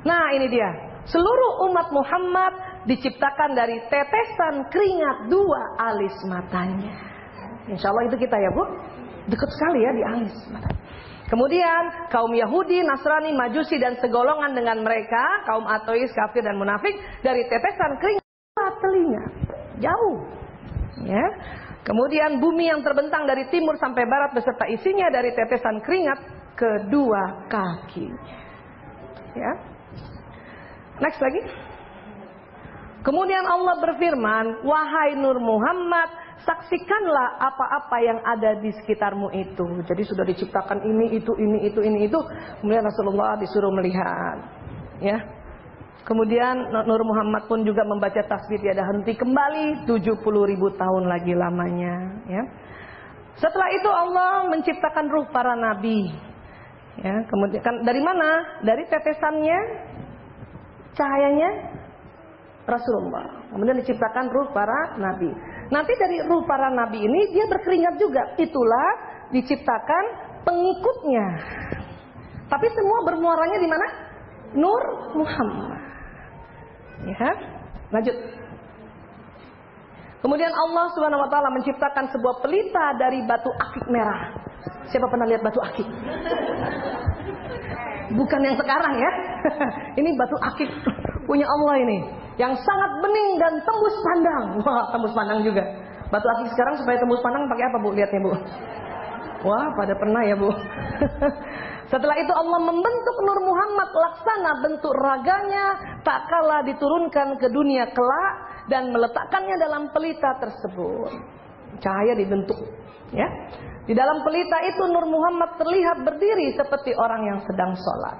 Nah, ini dia. Seluruh umat Muhammad diciptakan dari tetesan keringat dua alis matanya. Insya Allah itu kita ya Bu. Dekat sekali ya di alis mata. Kemudian kaum Yahudi, Nasrani, Majusi dan segolongan dengan mereka, kaum ateis, kafir dan munafik dari tetesan keringat telinga. Jauh. Ya. Kemudian bumi yang terbentang dari timur sampai barat beserta isinya dari tetesan keringat kedua kakinya. Ya. Next lagi. Kemudian Allah berfirman, wahai Nur Muhammad, saksikanlah apa-apa yang ada di sekitarmu itu. Jadi sudah diciptakan ini, itu. Kemudian Rasulullah disuruh melihat. Ya. Kemudian Nur Muhammad pun juga membaca tasbih tiada henti kembali 70.000 tahun lagi lamanya. Ya. Setelah itu Allah menciptakan ruh para nabi. Ya. Kemudian dari mana? Dari tetesannya, cahayanya Rasulullah. Kemudian diciptakan ruh para nabi. Nanti dari ruh para nabi ini dia berkeringat juga. Itulah diciptakan pengikutnya. Tapi semua bermuaranya di mana? Nur Muhammad. Ya, lanjut. Kemudian Allah Subhanahu wa taala menciptakan sebuah pelita dari batu akik merah. Siapa pernah lihat batu akik? Bukan yang sekarang ya. Ini batu akik punya Allah ini, yang sangat bening dan tembus pandang. Wah, tembus pandang juga. Batu akik sekarang supaya tembus pandang pakai apa Bu? Lihatnya Bu. Wah, pada pernah ya Bu. Setelah itu Allah membentuk Nur Muhammad laksana bentuk raganya tak kala diturunkan ke dunia kelak dan meletakkannya dalam pelita tersebut. Cahaya dibentuk, ya. Di dalam pelita itu Nur Muhammad terlihat berdiri seperti orang yang sedang sholat.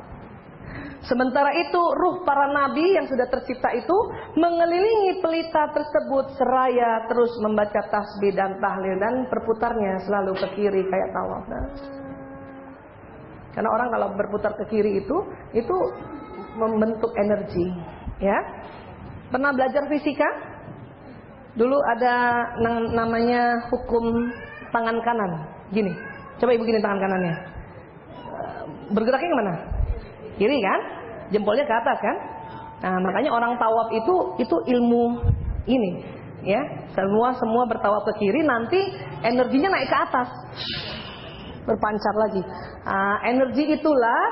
Sementara itu ruh para nabi yang sudah tercipta itu mengelilingi pelita tersebut seraya terus membaca tasbih dan tahlil dan berputarnya selalu ke kiri kayak tawaf. Karena orang kalau berputar ke kiri itu membentuk energi, ya. Pernah belajar fisika? Dulu ada namanya hukum tangan kanan. Gini, coba ibu gini tangan kanannya. Bergeraknya kemana? Kiri kan? Jempolnya ke atas kan? Nah, makanya orang tawaf itu ilmu ini, ya. Semua bertawaf ke kiri, nanti energinya naik ke atas, berpancar lagi. Energi itulah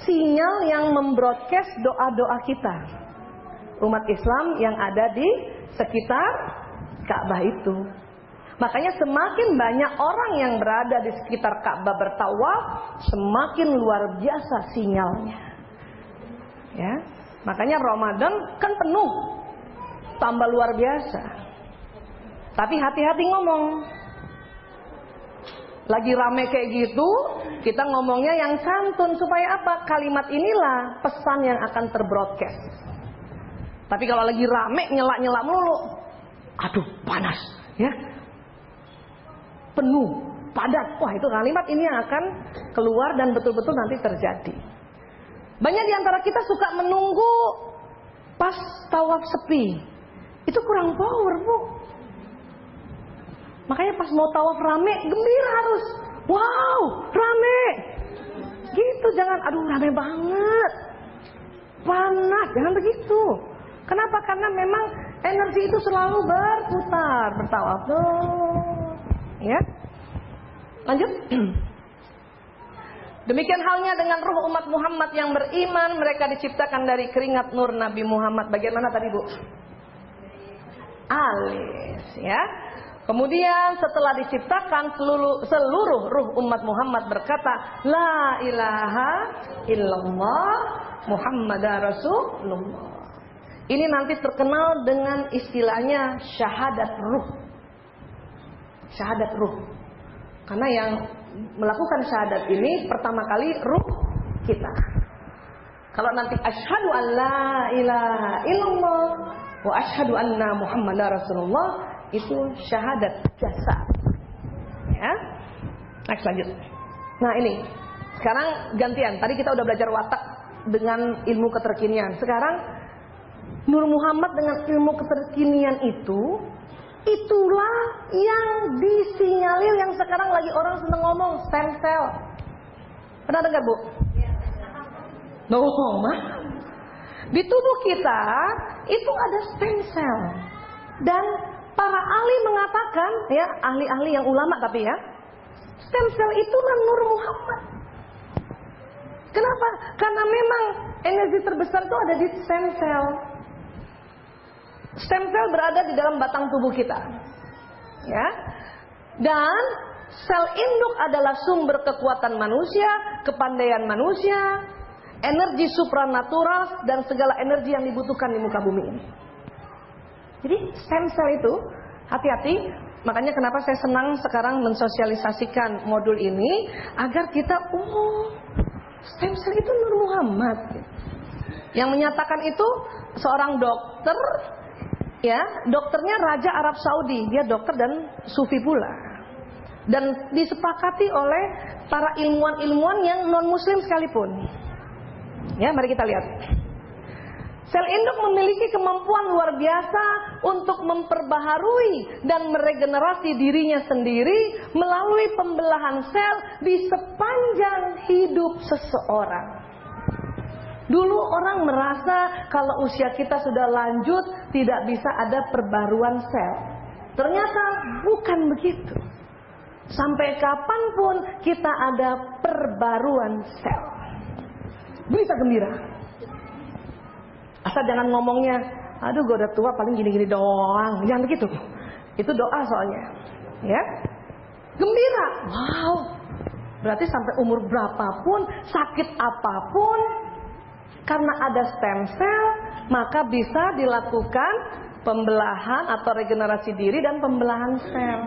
sinyal yang membroadcast doa-doa kita, umat Islam yang ada di sekitar Ka'bah itu. Makanya semakin banyak orang yang berada di sekitar Ka'bah bertawaf, semakin luar biasa sinyalnya. Ya, makanya Ramadan kan penuh, tambah luar biasa. Tapi hati-hati ngomong. Lagi rame kayak gitu, kita ngomongnya yang santun supaya apa? Kalimat inilah pesan yang akan terbroadcast. Tapi kalau lagi rame nyela-nyela mulu, aduh panas, ya, penuh, padat. Wah, itu kalimat ini yang akan keluar dan betul-betul nanti terjadi. Banyak di antara kita suka menunggu pas tawaf sepi. Itu kurang power, Bu. Makanya pas mau tawaf rame, gembira harus. Wow, rame. Gitu, jangan aduh rame banget. panas, jangan begitu. Kenapa? Karena memang energi itu selalu berputar, bertawaf. Ya. Lanjut. Demikian halnya dengan ruh umat Muhammad yang beriman, mereka diciptakan dari keringat nur Nabi Muhammad. Bagaimana tadi, Bu? Alis, ya. Kemudian setelah diciptakan seluruh ruh umat Muhammad berkata, La ilaha illallah Muhammadar Rasulullah. Ini nanti terkenal dengan istilahnya syahadat ruh. Syahadat ruh. Karena yang melakukan syahadat ini pertama kali ruh kita. Kalau nanti asyhadu an la ilaha illallah wa asyhadu anna Muhammadar Rasulullah, itu syahadat jasad. Ya. Next, lanjut. Nah, ini. Sekarang gantian. Tadi kita udah belajar watak dengan ilmu keterkinian. Sekarang Nur Muhammad dengan ilmu keterkinian itulah yang disinyalir yang sekarang lagi orang seneng ngomong, stem cell. Pernah dengar, Bu? No, mah. Di tubuh kita itu ada stem cell. Dan para ahli mengatakan, ya, ahli-ahli yang ulama tapi ya, stem cell itulah Nur Muhammad. Kenapa? Karena memang energi terbesar itu ada di stem cell. Stem cell berada di dalam batang tubuh kita, ya. Dan sel induk adalah sumber kekuatan manusia, kepandaian manusia, energi supranatural dan segala energi yang dibutuhkan di muka bumi ini. Jadi stem cell itu hati-hati. Makanya kenapa saya senang sekarang mensosialisasikan modul ini agar kita, stem cell itu Nur Muhammad. Yang menyatakan itu seorang dokter. Ya, dokternya Raja Arab Saudi, dia dokter dan sufi pula. Dan disepakati oleh para ilmuwan-ilmuwan yang non-muslim sekalipun. Ya, mari kita lihat. Sel induk memiliki kemampuan luar biasa untuk memperbaharui dan meregenerasi dirinya sendiri melalui pembelahan sel di sepanjang hidup seseorang. Dulu orang merasa kalau usia kita sudah lanjut tidak bisa ada perbaruan sel. Ternyata bukan begitu. Sampai kapanpun kita ada perbaruan sel. Bisa gembira. Asal jangan ngomongnya, aduh gue udah tua paling gini-gini doang. Jangan begitu. Itu doa soalnya. Ya. Gembira. Wow. Berarti sampai umur berapapun, sakit apapun, karena ada stem cell, maka bisa dilakukan pembelahan atau regenerasi diri dan pembelahan sel.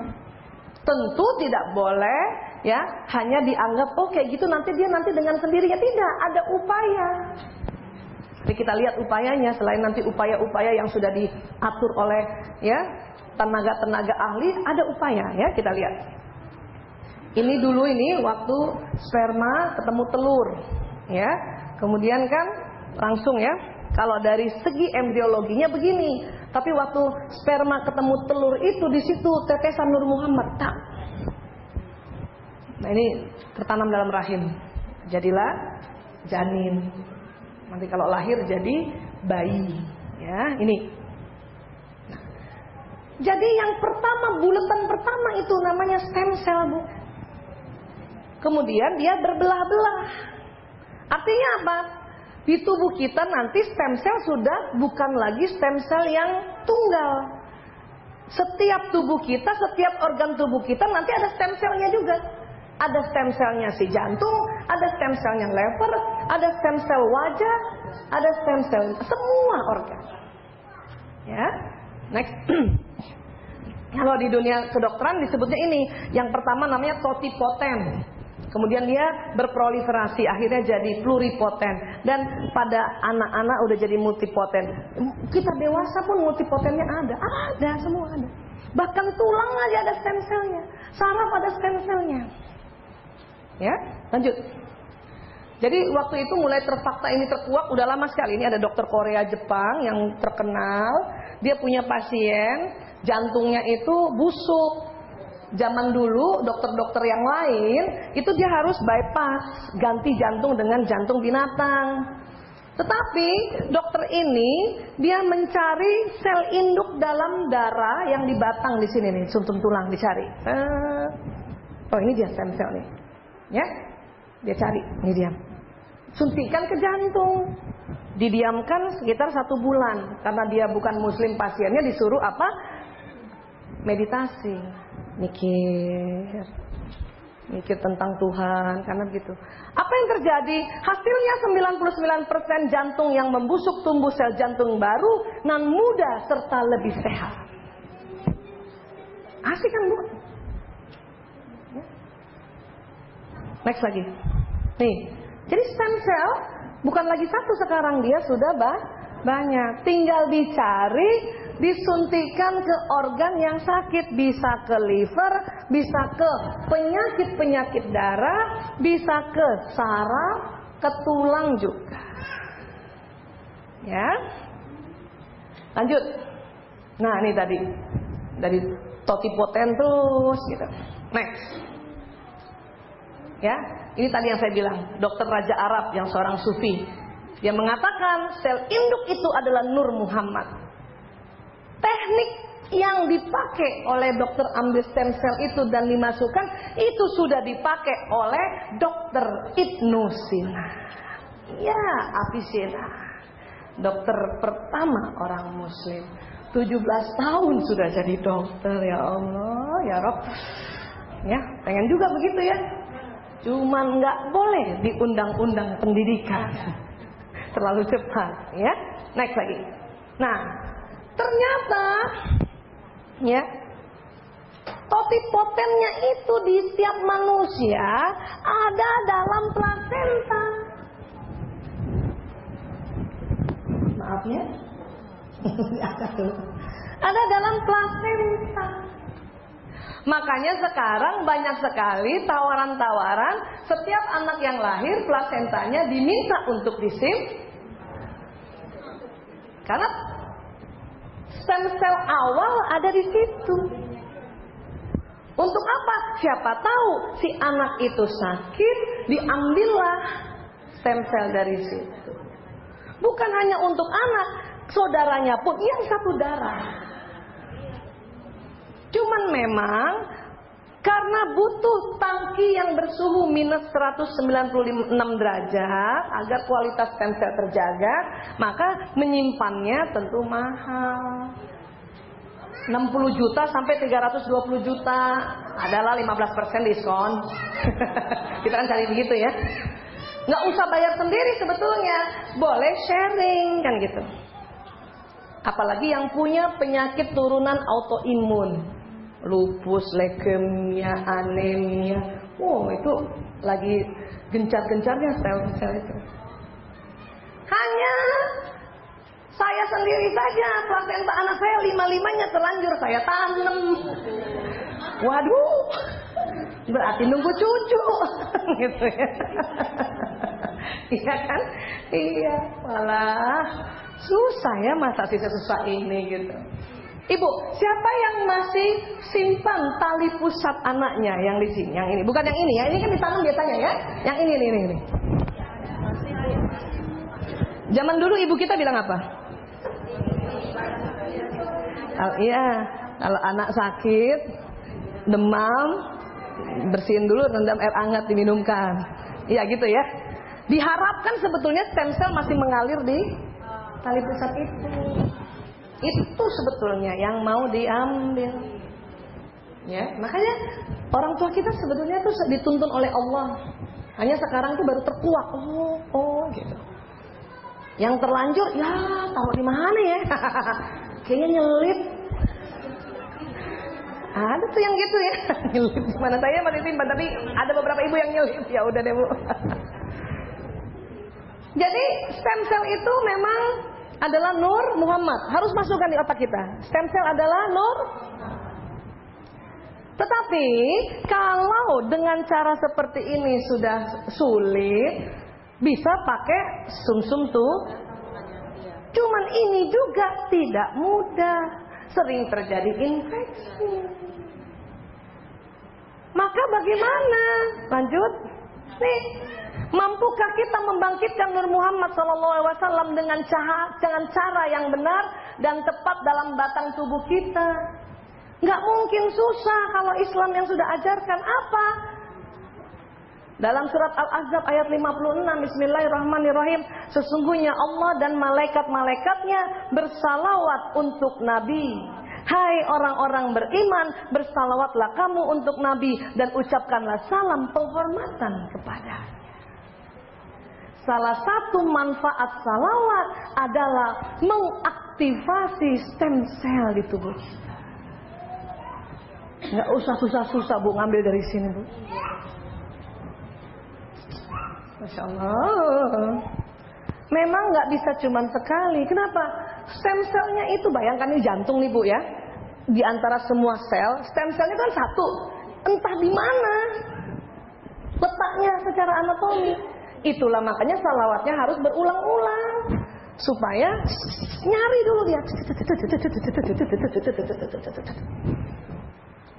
Tentu tidak boleh ya hanya dianggap kayak gitu nanti dia dengan sendirinya. Tidak, ada upaya. Jadi kita lihat upayanya. Selain nanti upaya-upaya yang sudah diatur oleh ya tenaga-tenaga ahli, ada upaya ya, kita lihat. Ini dulu waktu sperma ketemu telur ya. Kemudian kan langsung ya, kalau dari segi embriologinya begini, tapi waktu sperma ketemu telur itu di situ tetesan Nur Muhammad. Tak. Nah ini tertanam dalam rahim, jadilah janin. Nanti kalau lahir jadi bayi. Ya ini. Nah, jadi yang pertama, bulatan pertama itu namanya stem cell, Bu. Kemudian dia berbelah-belah. Artinya apa? Di tubuh kita nanti stem cell sudah bukan lagi stem cell yang tunggal. Setiap tubuh kita, setiap organ tubuh kita nanti ada stem cellnya juga. Ada stem cellnya si jantung, ada stem cellnya lever, ada stem cell wajah, ada stem cell semua organ. Ya, next. Kalau di dunia kedokteran disebutnya ini, yang pertama namanya totipoten. Kemudian dia berproliferasi, akhirnya jadi pluripoten. Dan pada anak-anak udah jadi multipoten. Kita dewasa pun multipotennya ada. Ada, semua ada. Bahkan tulang aja ada stem cellnya. Saraf ada stem cellnya. Ya, lanjut. Jadi waktu itu mulai terfakta ini terkuak udah lama sekali. Ini ada dokter Korea Jepang yang terkenal. Dia punya pasien, jantungnya itu busuk. Zaman dulu dokter-dokter yang lain itu dia harus bypass, ganti jantung dengan jantung binatang. Tetapi dokter ini dia mencari sel induk dalam darah yang di batang di sini nih, sumsum tulang dicari. Oh ini dia stem cell nih, ya. Dia cari, ini dia. Suntikan ke jantung. Didiamkan sekitar 1 bulan karena dia bukan muslim, pasiennya disuruh apa? Meditasi, mikir tentang Tuhan, karena begitu. Apa yang terjadi? Hasilnya 99% jantung yang membusuk tumbuh sel jantung baru, nan muda serta lebih sehat. Asik kan Bu? Next lagi. Nih, jadi stem cell bukan lagi satu sekarang, dia sudah banyak. Tinggal dicari, disuntikan ke organ yang sakit, bisa ke liver, bisa ke penyakit-penyakit darah, bisa ke saraf, ke tulang juga. Ya. Lanjut. Nah, ini tadi dari totipoten terus gitu. Next. Ya, ini tadi yang saya bilang, dokter Raja Arab yang seorang sufi. Dia mengatakan sel induk itu adalah Nur Muhammad. Teknik yang dipakai oleh dokter ambil stem cell itu dan dimasukkan itu sudah dipakai oleh dokter Ibnu Sina. Ya, Avicenna. Dokter pertama orang muslim. 17 tahun sudah jadi dokter, ya Allah, ya Rob. Ya, pengen juga begitu ya. Cuman nggak boleh di undang-undang pendidikan. Terlalu cepat, ya. Next lagi. Nah, ternyata ya, totipotennya itu di setiap manusia ada dalam plasenta. Maaf ya. Ada dalam plasenta. Makanya sekarang banyak sekali tawaran-tawaran setiap anak yang lahir plasentanya diminta untuk karena stem cell awal ada di situ. Untuk apa? Siapa tahu si anak itu sakit, diambillah stem cell dari situ. Bukan hanya untuk anak, saudaranya pun yang satu darah. Cuman memang karena butuh tangki yang bersuhu minus 196 derajat agar kualitas stem cell terjaga, maka menyimpannya tentu mahal. 60 juta sampai 320 juta adalah 15% diskon. Kita kan cari begitu ya. Nggak usah bayar sendiri sebetulnya, boleh sharing kan gitu. Apalagi yang punya penyakit turunan autoimun, lupus, leukemia, anemia. Oh, itu lagi gencar-gencarnya sel-sel itu. Hanya saya sendiri saja, plasenta anak saya 5-5-nya terlanjur saya tanam. Waduh, berarti nunggu cucu, gitu ya. Iya kan? Iya, malah susah ya, masa sih sesusah ini gitu. Ibu, siapa yang masih simpan tali pusat anaknya yang di sini? Yang ini, bukan yang ini ya. Ini kan ditanam biasanya ya. Yang ini. Zaman dulu ibu kita bilang apa? Iya, kalau anak sakit, demam, bersihin dulu, rendam air hangat, diminumkan. Iya gitu ya. Diharapkan sebetulnya stem cell masih mengalir di tali pusat itu. Itu sebetulnya yang mau diambil. Ya, makanya orang tua kita sebetulnya itu dituntun oleh Allah. Hanya sekarang itu baru terkuak. Oh gitu. Yang terlanjur, ya tahu di mana ya? Kayaknya nyelip. Ada tuh yang gitu ya. Nyelip di mana, saya masih simpan, tapi ada beberapa ibu yang nyelip. Ya udah deh Bu. Jadi stem cell itu memang adalah Nur Muhammad. Harus masukkan di otak kita. Stem cell adalah Nur. Tetapi kalau dengan cara seperti ini sudah sulit, bisa pakai sumsum tuh. Cuman ini juga tidak mudah. Sering terjadi infeksi. Maka bagaimana? Lanjut. Nih, Mampukah kita membangkitkan Nur Muhammad SAW dengan cara yang benar dan tepat dalam batang tubuh kita? Nggak mungkin, susah kalau Islam yang sudah ajarkan. Apa? Dalam surat Al-Ahzab ayat 56, Bismillahirrahmanirrahim, sesungguhnya Allah dan malaikat-malaikatnya bersalawat untuk Nabi. Hai orang-orang beriman, bersalawatlah kamu untuk Nabi dan ucapkanlah salam penghormatan kepadanya. Salah satu manfaat salawat adalah mengaktifasi stem cell di tubuh kita. Nggak usah susah-susah Bu ngambil dari sini Bu. Masya Allah. Memang nggak bisa cuma sekali. Kenapa? Stem cellnya itu, bayangkan ini jantung nih Bu ya. Di antara semua sel, stem cellnya kan satu. Entah di mana letaknya secara anatomi. Itulah makanya salawatnya harus berulang-ulang supaya nyari dulu dia.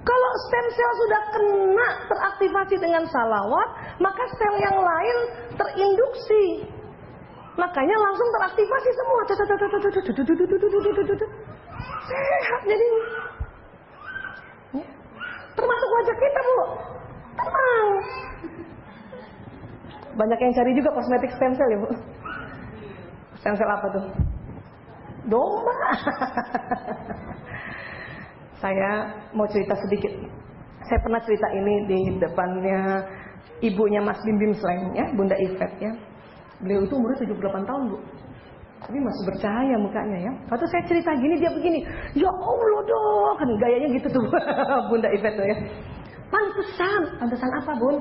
Kalau stem cell sudah kena teraktivasi dengan salawat, maka sel yang lain terinduksi. Makanya langsung teraktivasi semua. Sehat jadi. Termasuk wajah kita Bu. Tenang. Banyak yang cari juga kosmetik stem cell ya Bu. Stem cell apa tuh? Domba. Saya mau cerita sedikit. Saya pernah cerita ini di depannya ibunya Mas Bim Bim Sleng ya, Bunda Ivet ya. Beliau itu umurnya 78 tahun Bu. Tapi masih bercahaya mukanya ya. Waktu saya cerita gini dia begini, ya Allah dong, kan gayanya gitu tuh Bunda Ivet tuh ya. Pantesan apa Bun?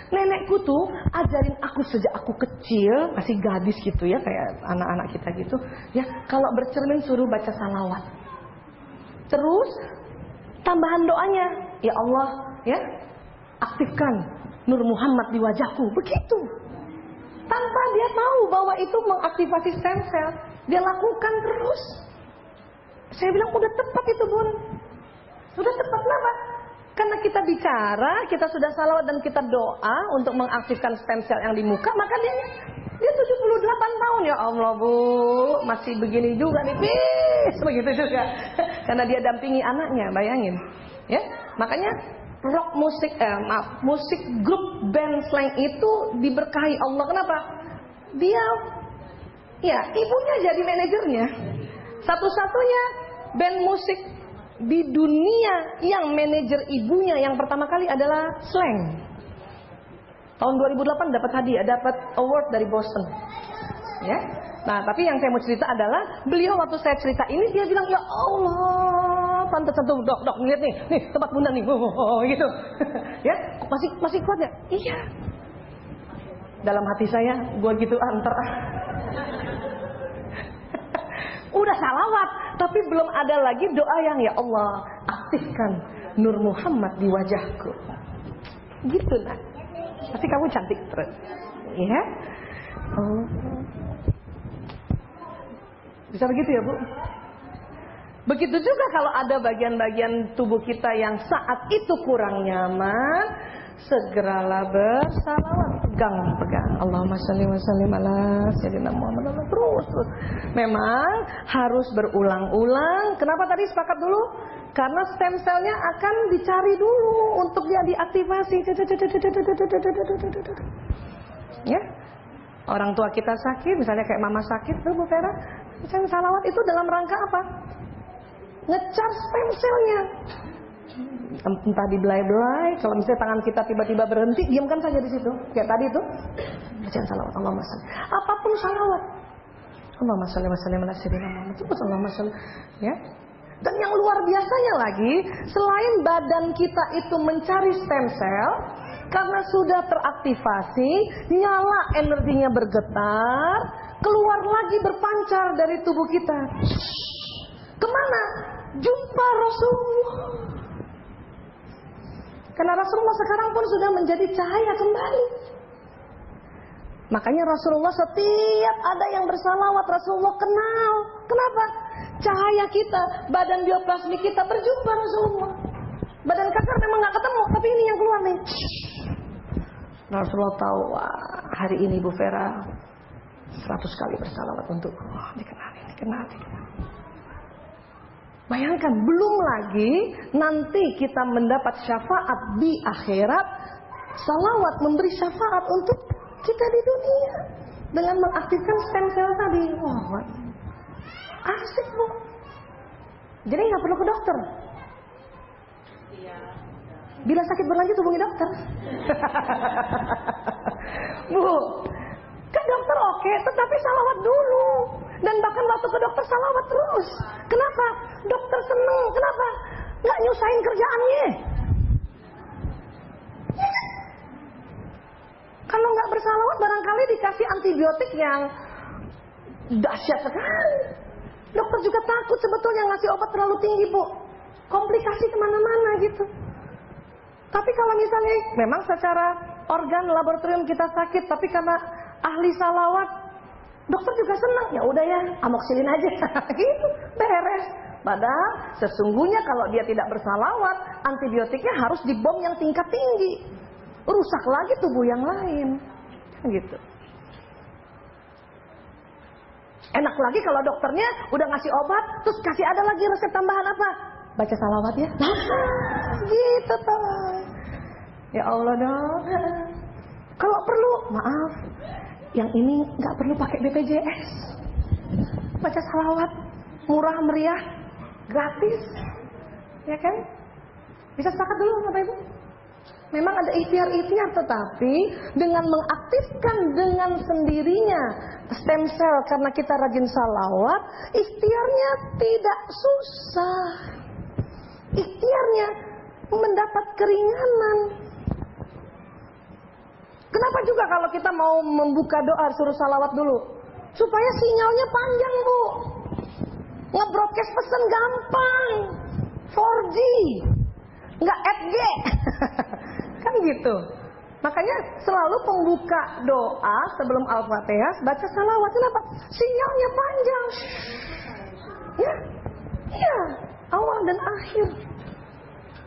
Nenekku tuh ajarin aku sejak aku kecil, masih gadis gitu ya, kayak anak-anak kita gitu ya. Kalau bercermin suruh baca salawat. Terus tambahan doanya, ya Allah ya, aktifkan Nur Muhammad di wajahku. Begitu. Tanpa dia tahu bahwa itu mengaktifasi stem cell, dia lakukan terus. Saya bilang udah tepat itu Bun. Sudah tepat, kenapa? Karena kita bicara, kita sudah salawat dan kita doa untuk mengaktifkan stem cell yang di muka, maka dia 78 tahun ya Allah Bu, masih begini juga nih, begitu juga. Karena dia dampingi anaknya, bayangin. Ya, makanya rock musik, musik grup band Sleng itu diberkahi Allah. Kenapa? Dia, ya ibunya jadi manajernya. Satu-satunya band musik di dunia yang manajer ibunya yang pertama kali adalah Sleng. Tahun 2008 dapat hadiah, dapat award dari Boston. Ya. Nah, tapi yang saya mau cerita adalah beliau waktu saya cerita ini dia bilang, "Ya Allah, pantesan tuh dok lihat nih tempat Bunda nih." Gitu. Ya, masih kuat ya? Iya. Dalam hati saya, gua gitu antar. Udah salawat, tapi belum ada lagi doa yang ya Allah, aktifkan Nur Muhammad di wajahku. Gitu nah. Pasti kamu cantik terus. Ya. Oh. Bisa begitu ya Bu? Begitu juga kalau ada bagian-bagian tubuh kita yang saat itu kurang nyaman, segeralah bersalawat, pegang. Allahumma shalli wa sallim ala sayyidina Muhammad. Terus. Memang harus berulang-ulang. Kenapa tadi sepakat dulu? Karena stem cellnya akan dicari dulu untuk dia diaktifasi. Ya. Orang tua kita sakit, misalnya kayak mama sakit tuh Bu Vera, misalnya salawat itu dalam rangka apa? Ngecharge stem cellnya. Entah dibelai-belai, kalau misalnya tangan kita tiba-tiba berhenti, diamkan saja di situ. Kayak tadi itu, bacaan salawat, Allahumma shalli. Apapun salawat. Allahumma shalli wa sallim ala sayyidina Muhammad. Allahumma shalli. Ya. Dan yang luar biasanya lagi, selain badan kita itu mencari stem cell, karena sudah teraktivasi, nyala energinya bergetar, keluar lagi berpancar dari tubuh kita. Kemana? Jumpa Rasulullah. Karena Rasulullah sekarang pun sudah menjadi cahaya kembali. Makanya Rasulullah setiap ada yang bersalawat, Rasulullah kenal. Kenapa? Cahaya kita, badan bioplasmik kita berjumpa Rasulullah. Badan kasar memang gak ketemu, tapi ini yang keluar nih. Rasulullah tahu, wah, hari ini Bu Vera 100 kali bersalawat untukku. Oh, dikenal. Bayangkan, belum lagi nanti kita mendapat syafaat di akhirat. Salawat memberi syafaat untuk kita di dunia dengan mengaktifkan stem cell tadi. Wah, asik Bu. Jadi nggak perlu ke dokter. Bila sakit berlanjut hubungi dokter. Bu, ke dokter oke, tetapi salawat dulu. Dan bahkan waktu ke dokter salawat terus. Kenapa? Dokter seneng. Kenapa? Nggak nyusahin kerjaannya. Kalau nggak bersalawat barangkali dikasih antibiotik yang dahsyat sekali. Dokter juga takut sebetulnya ngasih obat terlalu tinggi, Bu. Komplikasi kemana-mana gitu. Tapi kalau misalnya memang secara organ laboratorium kita sakit, tapi karena ahli salawat, dokter juga senang. Ya udah ya, amoxicillin aja, gitu, beres. Padahal sesungguhnya kalau dia tidak bersalawat, antibiotiknya harus dibom yang tingkat tinggi, rusak lagi tubuh yang lain, gitu. Enak lagi kalau dokternya udah ngasih obat, terus kasih ada lagi resep tambahan apa? Baca salawat ya. Gitu toh. Ya Allah dong. Kalau perlu, maaf, yang ini nggak perlu pakai BPJS. Baca salawat, murah meriah, gratis, ya kan? Bisa sepakat dulu Bapak Ibu? Memang ada ikhtiar-ikhtiar, tetapi dengan mengaktifkan dengan sendirinya stem cell karena kita rajin salawat, ikhtiarnya tidak susah. Ikhtiarnya mendapat keringanan. Kenapa juga kalau kita mau membuka doa suruh salawat dulu? Supaya sinyalnya panjang, Bu. Nge-broadcast pesan gampang. 4G. Nggak 8G. Kan gitu. Makanya selalu pembuka doa sebelum Al-Fatihah baca salawat. Kenapa? Sinyalnya panjang. Ya. Ya, awal dan akhir.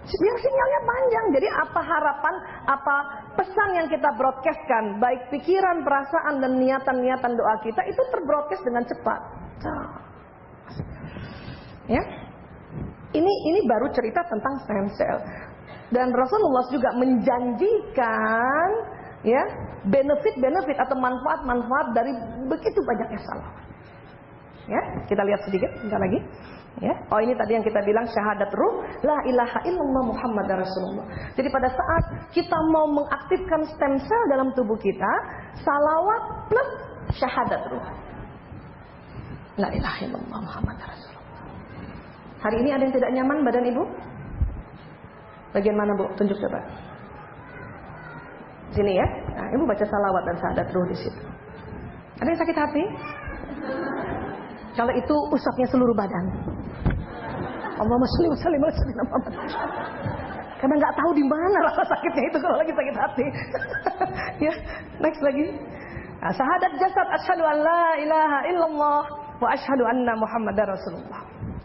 Biar sinyalnya panjang. Jadi apa harapan, apa pesan yang kita broadcastkan, baik pikiran, perasaan dan niatan-niatan doa kita itu terbroadcast dengan cepat. Ya. Ini baru cerita tentang stem cell. Dan Rasulullah juga menjanjikan ya, benefit-benefit atau manfaat-manfaat dari begitu banyaknya salawat. Ya, kita lihat sedikit bentar lagi. Ya. Oh, ini tadi yang kita bilang syahadat ruh, la ilaha illallah Muhammadar Rasulullah. Jadi pada saat kita mau mengaktifkan stem cell dalam tubuh kita, salawat plus syahadat ruh. La ilaha illallah Muhammadar Rasulullah. Hari ini ada yang tidak nyaman badan Ibu? Bagian mana Bu? Tunjuk coba. Sini ya. Nah, Ibu baca salawat dan syahadat ruh di situ. Ada yang sakit hati? Kalau itu usapnya seluruh badan. Allahumma sholli wa sallim ala sayyidina Muhammad. Karena nggak tahu di mana rasa sakitnya itu kalau lagi sakit hati. Ya, next lagi. Nah, syahadat jasad, asyhadu an la ilaha illallah wa asyhadu anna Muhammadar Rasulullah.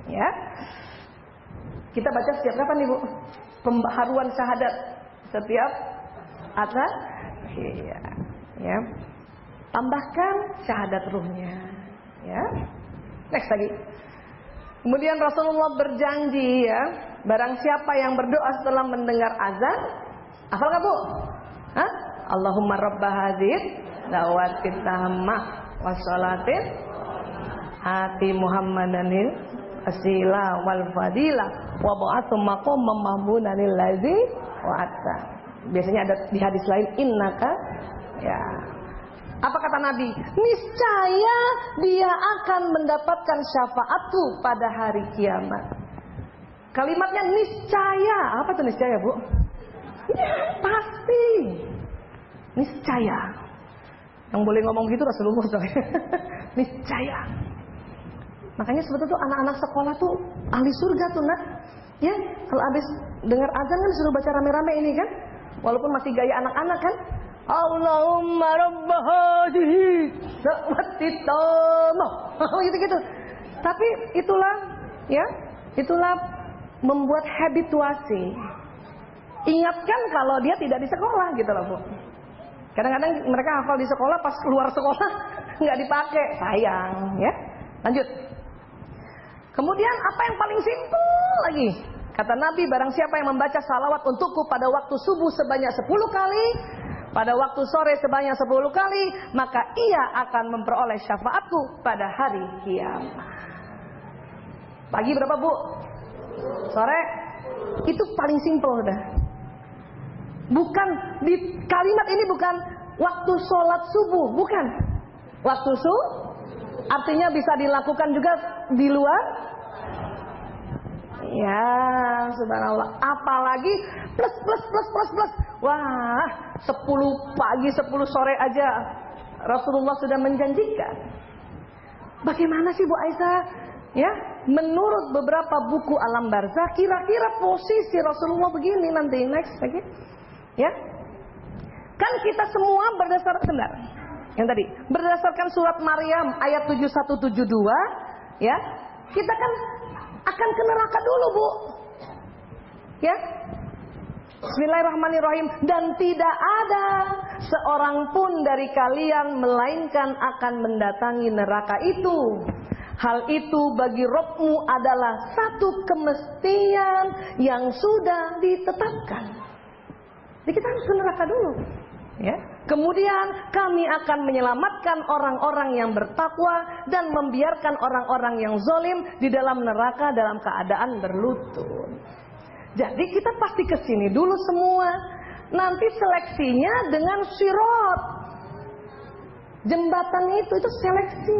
Ya. Kita baca setiap kapan Ibu? Pembaharuan syahadat setiap azan. Iya. Ya. Tambahkan syahadat ruhnya. Ya. Next lagi. Kemudian Rasulullah berjanji ya, barang siapa yang berdoa setelah mendengar azan, hafal nggak Bu? Hah? Allahumma rabba hadzih dawatit tammah wassalatin ati Muhammadanil asila wal fadilah wa ba'athu maqamam mahmudanil ladzi wa'ata. Biasanya ada di hadis lain innaka ya. Apa kata Nabi? Niscaya dia akan mendapatkan syafaatku pada hari kiamat. Kalimatnya niscaya. Apa itu niscaya Bu? Ya, pasti. Niscaya. Yang boleh ngomong gitu Rasulullah soalnya. Niscaya. Makanya sebetulnya tuh anak-anak sekolah tuh ahli surga tuh nak. Ya, kalau habis dengar azan kan disuruh baca rame-rame ini kan. Walaupun masih gaya anak-anak kan. Allahumma rabba hadhihi da'watit tammah. Gitu-gitu. Tapi itulah ya, itulah membuat habituasi. Ingatkan kalau dia tidak di sekolah gitu loh Bu. Kadang-kadang mereka hafal di sekolah, pas keluar sekolah nggak dipakai, sayang ya. Lanjut. Kemudian apa yang paling simpel lagi? Kata Nabi, barang siapa yang membaca salawat untukku pada waktu subuh sebanyak 10 kali, pada waktu sore sebanyak 10 kali, maka ia akan memperoleh syafaatku pada hari kiamat. Pagi berapa, Bu? Sore? Itu paling simpel udah. Bukan di kalimat ini bukan waktu sholat subuh, bukan. Waktu subuh artinya bisa dilakukan juga di luar. Ya, subhanallah. Apalagi plus. Wah, 10 pagi, 10 sore aja Rasulullah sudah menjanjikan. Bagaimana sih Bu Aisyah? Ya, menurut beberapa buku alam barzah, kira-kira posisi Rasulullah begini nanti next lagi. Ya, kan kita semua berdasarkan yang tadi berdasarkan surat Maryam ayat 7172, ya, kita kan akan ke neraka dulu, Bu. Ya. Bismillahirrahmanirrahim. Dan tidak ada seorang pun dari kalian melainkan akan mendatangi neraka itu. Hal itu bagi Rabbmu adalah satu kemestian yang sudah ditetapkan. Jadi kita harus ke neraka dulu, ya. Kemudian kami akan menyelamatkan orang-orang yang bertakwa dan membiarkan orang-orang yang zalim di dalam neraka dalam keadaan berlutut. Jadi kita pasti ke sini dulu semua. Nanti seleksinya dengan sirat. Jembatan itu seleksi.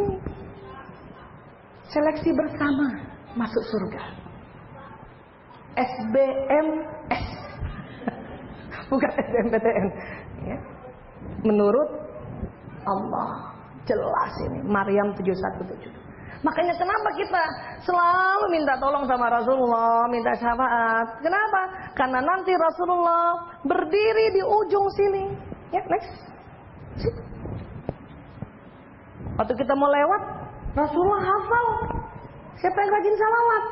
Seleksi bersama masuk surga. SBMS. Bukan SNMPTN, ya. Menurut Allah jelas ini Maryam 717. Makanya kenapa kita selalu minta tolong sama Rasulullah, minta syafaat. Kenapa? Karena nanti Rasulullah berdiri di ujung sini. Ya, next. Waktu kita mau lewat, Rasulullah hafal siapa yang rajin salawat.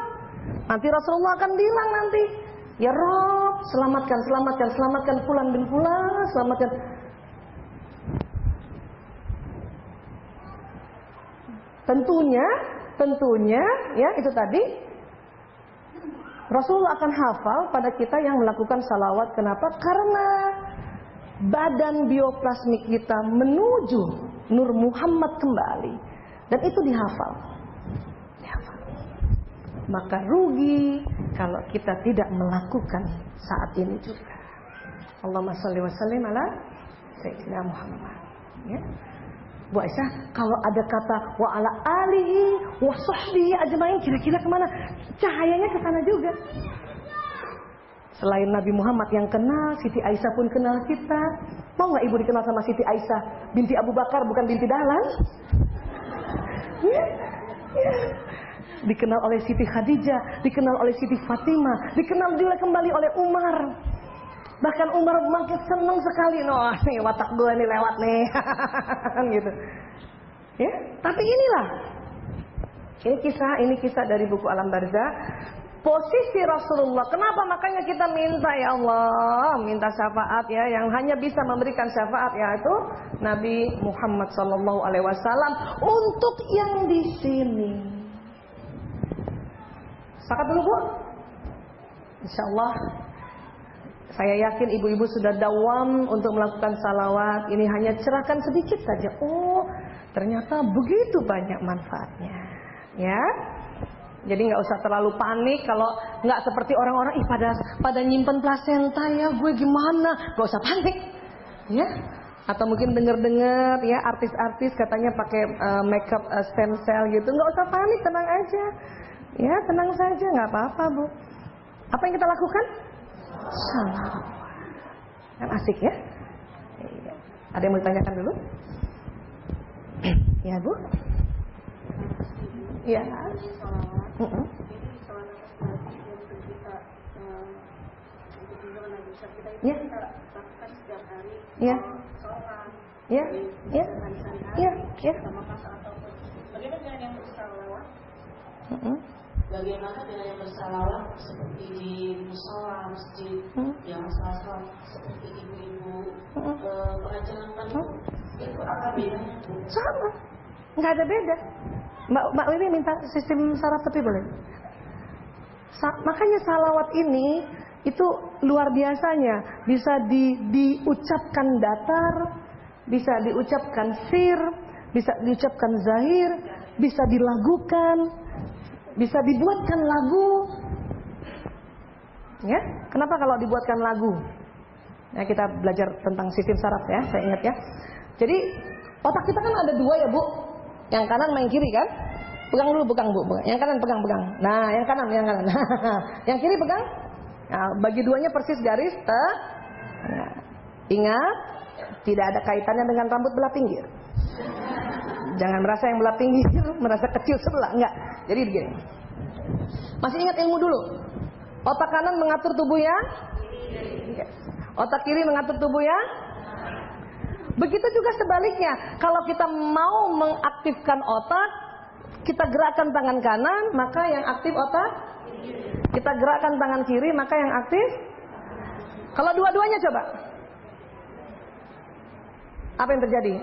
Nanti Rasulullah akan bilang nanti, ya Rob, selamatkan Fulan bin Fulan, selamatkan. Tentunya ya itu tadi Rasulullah akan hafal pada kita yang melakukan salawat. Kenapa? Karena badan bioplasmik kita menuju Nur Muhammad kembali, dan itu dihafal. Maka rugi kalau kita tidak melakukan saat ini juga. Allahumma shalli wa sallim ala Sayyidina Muhammad. Ya. Bu Aisyah, kalau ada kata wa ala alihi wa sahbihi ajmain, kira-kira kemana? Cahayanya ke sana juga. Selain Nabi Muhammad yang kenal, Siti Aisyah pun kenal kita. Mau nggak ibu dikenal sama Siti Aisyah binti Abu Bakar, bukan binti Dahlan? Ya. Dikenal oleh Siti Khadijah, dikenal oleh Siti Fatimah, dikenal juga kembali oleh Umar. Bahkan Umar makin senang sekali, nih watak gue nih lewat nih, gitu. Ya, tapi inilah, ini kisah dari buku Alam Barzah. Posisi Rasulullah. Kenapa makanya kita minta ya Allah, minta syafaat ya, yang hanya bisa memberikan syafaat yaitu Nabi Muhammad SAW untuk yang di sini. Sepakat dulu Bu? Insyaallah. Saya yakin ibu-ibu sudah dawam untuk melakukan salawat. Ini hanya cerahkan sedikit saja. Oh, ternyata begitu banyak manfaatnya. Ya. Jadi nggak usah terlalu panik kalau nggak seperti orang-orang pada nyimpen plasenta ya, gue gimana? Nggak usah panik. Ya. Atau mungkin dengar-dengar ya artis-artis katanya pakai makeup stem cell gitu. Nggak usah panik, tenang aja. Ya, tenang saja, nggak apa-apa Bu. Apa yang kita lakukan? Salawat. Kan asik ya? Ada yang mau ditanyakan dulu? Ya Bu? Ya. Ya. Ya. Ya. Ya. Ya. Ya. bagaimana dengan yang bersalawat seperti di musola, masjid, yang salat seperti ibu-ibu pengajian itu apa bedanya? Sama, nggak ada beda. Mbak Wiwi minta sistem saraf tepi boleh? Makanya salawat ini itu luar biasanya, bisa diucapkan datar, bisa diucapkan sir, bisa diucapkan zahir, bisa dilagukan, bisa dibuatkan lagu. Ya, kenapa kalau dibuatkan lagu? Nah, kita belajar tentang sistem saraf ya, saya ingat ya. Jadi otak kita kan ada dua ya Bu, yang kanan main kiri kan? Pegang dulu, pegang Bu, pegang. Yang kanan pegang. Nah, yang kanan. Yang kiri pegang. Nah, bagi duanya persis garis. Nah, ingat, tidak ada kaitannya dengan rambut belah pinggir. Jangan merasa yang belah pinggir merasa kecil sebelah, enggak. Jadi begini. Masih ingat ilmu dulu. Otak kanan mengatur tubuh ya. Otak kiri mengatur tubuh ya. Begitu juga sebaliknya. Kalau kita mau mengaktifkan otak, kita gerakkan tangan kanan, maka yang aktif otak. Kita gerakkan tangan kiri, maka yang aktif. Kalau dua-duanya coba, apa yang terjadi?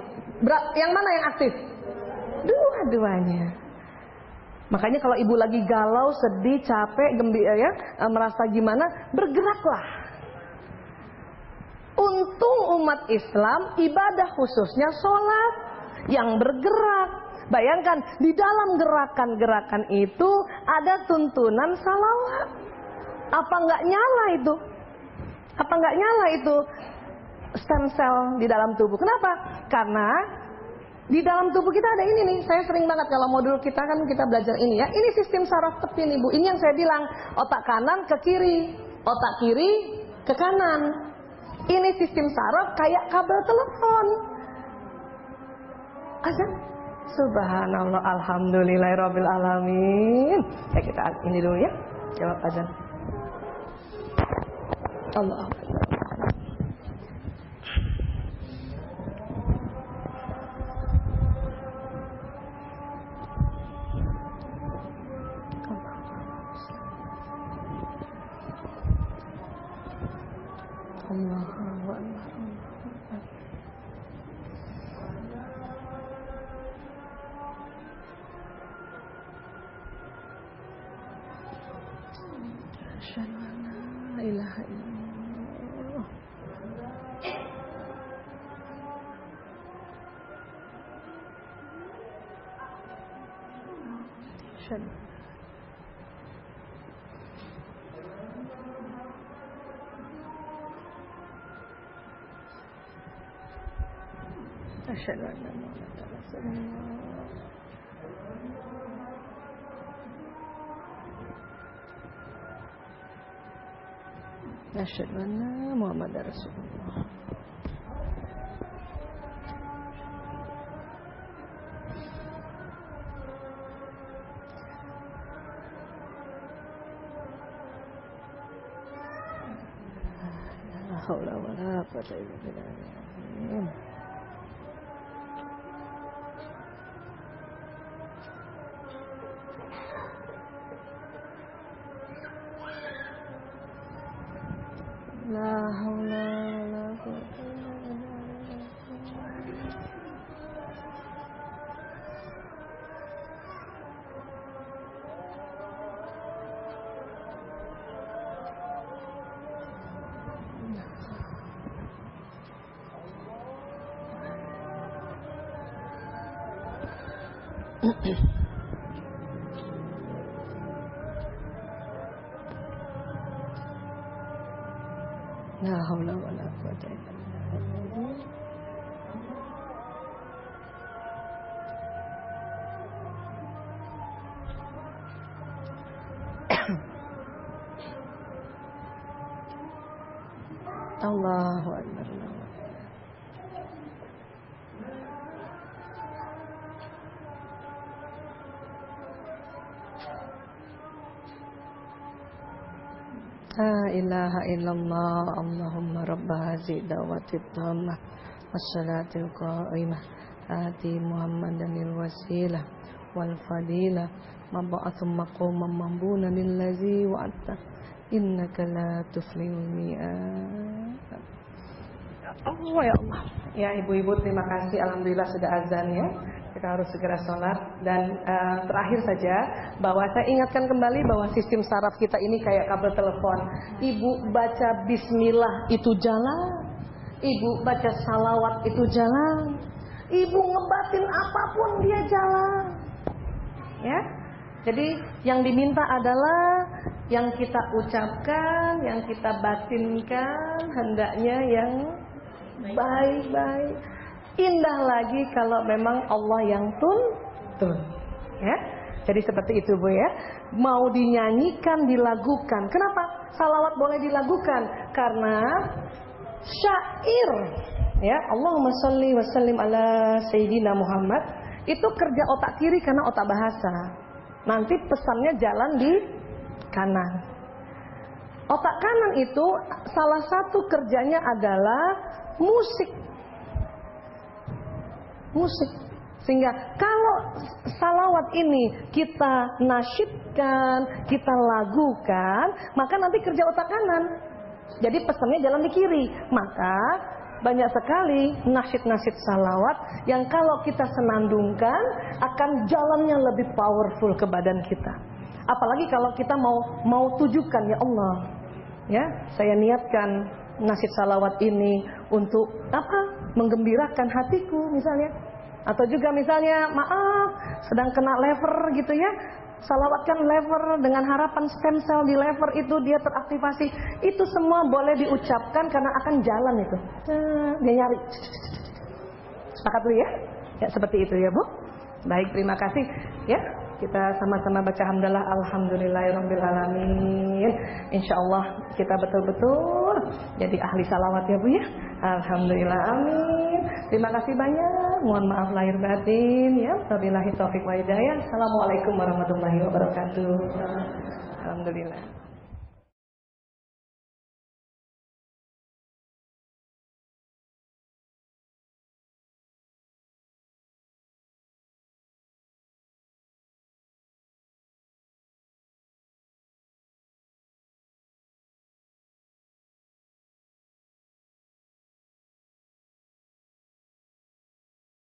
Yang mana yang aktif? Dua-duanya. Makanya kalau ibu lagi galau, sedih, capek, gembira ya, merasa gimana, bergeraklah. Untung umat Islam ibadah khususnya sholat yang bergerak. Bayangkan di dalam gerakan-gerakan itu ada tuntunan salawat. Apa nggak nyala itu? Apa nggak nyala itu stem cell di dalam tubuh? Kenapa? Karena di dalam tubuh kita ada ini nih. Saya sering banget kalau modul kita kan kita belajar ini ya. Ini sistem saraf tepi nih Bu. Ini yang saya bilang, otak kanan ke kiri, otak kiri ke kanan. Ini sistem saraf kayak kabel telepon. Azan. Subhanallah, alhamdulillahirabbil alamin. Ya kita ini dulu ya. Jawab azan. Allah. Asyhadu an la ilaha illallah. Asyhadu anna Muhammadar Rasulullah. La haula wala quwwata illa billah. La haula wala quwwata illa billah. La haula wala quwwata illa billah. Allahu akbar. La ilaha illallah. Allahumma rabba hazi da'watit tammah wassalatil qa'imah ati Muhammadanil wasilah wa wal fadilah mab'atsum maqaman mambunan allazi wa'adta innaka la tuflihul mi'ad. Allah ya Allah. Ya ibu-ibu, terima kasih. Alhamdulillah sudah azan ya. Kita harus segera sholat. Dan terakhir saja, bahwa saya ingatkan kembali bahwa sistem saraf kita ini kayak kabel telepon. Ibu baca bismillah itu jalan, ibu baca salawat itu jalan, ibu ngebatin apapun dia jalan. Ya. Jadi yang diminta adalah yang kita ucapkan, yang kita batinkan, hendaknya yang baik-baik. Indah lagi kalau memang Allah yang tuntun, ya. Jadi seperti itu Bu ya. Mau dinyanyikan, dilagukan. Kenapa? Salawat boleh dilagukan karena syair, ya. Allahumma sholli wa sallim ala sayyidina Muhammad. Itu kerja otak kiri karena otak bahasa. Nanti pesannya jalan di kanan. Otak kanan itu salah satu kerjanya adalah musik. Sehingga kalau salawat ini kita nasyidkan, kita lagukan, maka nanti kerja otak kanan. Jadi pesannya jalan di kiri. Maka banyak sekali nasyid-nasyid salawat yang kalau kita senandungkan akan jalannya lebih powerful ke badan kita. Apalagi kalau kita mau tujukan, ya Allah, ya saya niatkan nasyid salawat ini untuk apa? Menggembirakan hatiku misalnya. Atau juga misalnya maaf sedang kena lever gitu ya, salawatkan lever dengan harapan stem cell di lever itu dia teraktivasi. Itu semua boleh diucapkan karena akan jalan itu. Dia nyari. Sepakat dulu ya? Ya seperti itu ya Bu. Baik, terima kasih ya. Kita sama-sama baca hamdalah alhamdulillahirabbil alamin. Insyaallah kita betul-betul jadi ahli salawat ya Bu ya. Alhamdulillah, amin. Terima kasih banyak. Mohon maaf lahir batin ya. Wabillahi taufik wa hidayah. Assalamualaikum warahmatullahi wabarakatuh. Alhamdulillah.